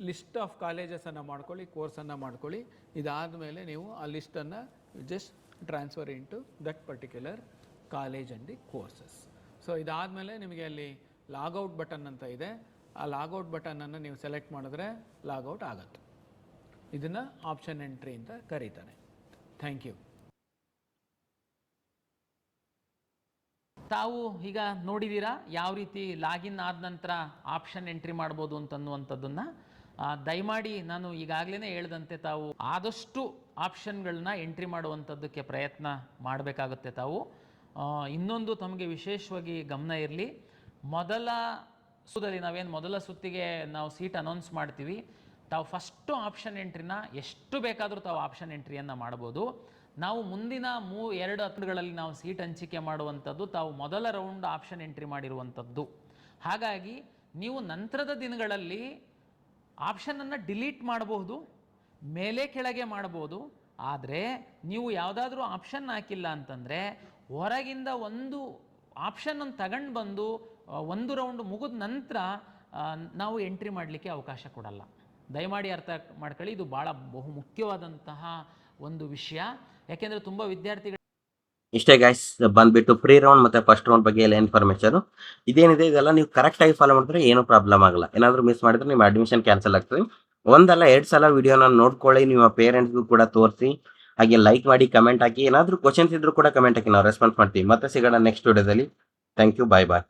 ಲಿಸ್ಟ್ ಆಫ್ ಕಾಲೇಜಸನ್ನು ಮಾಡ್ಕೊಳ್ಳಿ, ಕೋರ್ಸನ್ನು ಮಾಡ್ಕೊಳ್ಳಿ. ಇದಾದ ಮೇಲೆ ನೀವು ಆ ಲಿಸ್ಟನ್ನು just transfer into that particular college and the courses. So ಇದಾದಮೇಲೆ ನಿಮಗೆ ಅಲ್ಲಿ ಲಾಗೌಟ್ ಬಟನ್ ಅಂತ ಇದೆ. ಆ ಲಾಗೌಟ್ ಬಟನನ್ನು ನೀವು ಸೆಲೆಕ್ಟ್ ಮಾಡಿದ್ರೆ ಲಾಗೌಟ್ ಆಗುತ್ತೆ. ಇದನ್ನು ಆಪ್ಷನ್ ಎಂಟ್ರಿ ಅಂತ ಕರೀತಾರೆ. Thank you. ತಾವು ಈಗ ನೋಡಿದ್ದೀರಾ ಯಾವ ರೀತಿ ಲಾಗಿನ್ ಆದ ನಂತರ ಆಪ್ಷನ್ ಎಂಟ್ರಿ ಮಾಡ್ಬೋದು ಅಂತನ್ನುವಂಥದ್ದನ್ನು. ದಯಮಾಡಿ ನಾನು ಈಗಾಗಲೇ ಹೇಳ್ದಂತೆ ತಾವು ಆದಷ್ಟು ಆಪ್ಷನ್ಗಳನ್ನ ಎಂಟ್ರಿ ಮಾಡುವಂಥದ್ದಕ್ಕೆ ಪ್ರಯತ್ನ ಮಾಡಬೇಕಾಗುತ್ತೆ. ತಾವು ಇನ್ನೊಂದು ತಮಗೆ ವಿಶೇಷವಾಗಿ ಗಮನ ಇರಲಿ, ಮೊದಲ ಸುತ್ತಿಗೆ ನಾವು ಸೀಟ್ ಅನೌನ್ಸ್ ಮಾಡ್ತೀವಿ. ತಾವು ಫಸ್ಟು ಆಪ್ಷನ್ ಎಂಟ್ರಿನ ಎಷ್ಟು ಬೇಕಾದರೂ ತಾವು ಆಪ್ಷನ್ ಎಂಟ್ರಿಯನ್ನು ಮಾಡ್ಬೋದು. ನಾವು ಮುಂದಿನ 2 ಹಂತಗಳಲ್ಲಿ ನಾವು ಸೀಟ್ ಹಂಚಿಕೆ ಮಾಡುವಂಥದ್ದು ತಾವು ಮೊದಲ ರೌಂಡ್ ಆಪ್ಷನ್ ಎಂಟ್ರಿ ಮಾಡಿರುವಂಥದ್ದು. ಹಾಗಾಗಿ ನೀವು ನಂತರದ ದಿನಗಳಲ್ಲಿ ಆಪ್ಷನನ್ನು ಡಿಲೀಟ್ ಮಾಡಬಹುದು, ಮೇಲೆ ಕೆಳಗೆ ಮಾಡ್ಬೋದು. ಆದರೆ ನೀವು ಯಾವುದಾದ್ರೂ ಆಪ್ಷನ್ ಹಾಕಿಲ್ಲ ಅಂತಂದರೆ ಹೊರಗಿಂದ ಒಂದು ಆಪ್ಷನನ್ನು ತಗೊಂಡು ಬಂದು 1 ರೌಂಡ್ ಮುಗಿದ ನಂತರ ನಾವು ಎಂಟ್ರಿ ಮಾಡಲಿಕ್ಕೆ ಅವಕಾಶ ಕೊಡಲ್ಲ. ದಯಮಾಡಿ ಅರ್ಥ ಮಾಡ್ಕೊಳ್ಳಿ, ಇದು ಭಾಳ ಬಹುಮುಖ್ಯವಾದಂತಹ ಒಂದು ವಿಷಯ. ಯಾಕೆಂದರೆ ತುಂಬ ವಿದ್ಯಾರ್ಥಿಗಳು ಇಷ್ಟೇ ಗೈಸ್, ಬಂದ್ಬಿಟ್ಟು ಪ್ರೀ ರೌಂಡ್ ಮತ್ತು ಫಸ್ಟ್ ರೌಂಡ್ ಬಗ್ಗೆ ಎಲ್ಲ ಇನ್ಫಾರ್ಮೇಷನು ಇದೇನಿದೆ ಇದೆಲ್ಲ ನೀವು ಕರೆಕ್ಟಾಗಿ ಫಾಲೋ ಮಾಡಿದ್ರೆ ಏನೂ ಪ್ರಾಬ್ಲಮ್ ಆಗಲ್ಲ. ಏನಾದರೂ ಮಿಸ್ ಮಾಡಿದ್ರೆ ನಿಮ್ಮ ಅಡ್ಮಿಷನ್ ಕ್ಯಾನ್ಸಲ್ ಆಗ್ತದೆ. 1 ಅಲ್ಲ 2 ಸಲ ವಿಡಿಯೋನ ನೋಡ್ಕೊಳ್ಳಿ, ನಿಮ್ಮ ಪೇರೆಂಟ್ಸ್ಗೂ ಕೂಡ ತೋರಿಸಿ, ಹಾಗೆ ಲೈಕ್ ಮಾಡಿ, ಕಮೆಂಟ್ ಹಾಕಿ. ಏನಾದರೂ ಕ್ವಶನ್ಸ್ ಇದ್ರೂ ಕೂಡ ಕಮೆಂಟ್ ಹಾಕಿ, ನಾವು ರೆಸ್ಪಾನ್ಸ್ ಮಾಡ್ತೀವಿ. ಮತ್ತೆ ಸಿಗೋಣ ನೆಕ್ಸ್ಟ್ ವಿಡಿಯೋದಲ್ಲಿ. Thank you, bye bye.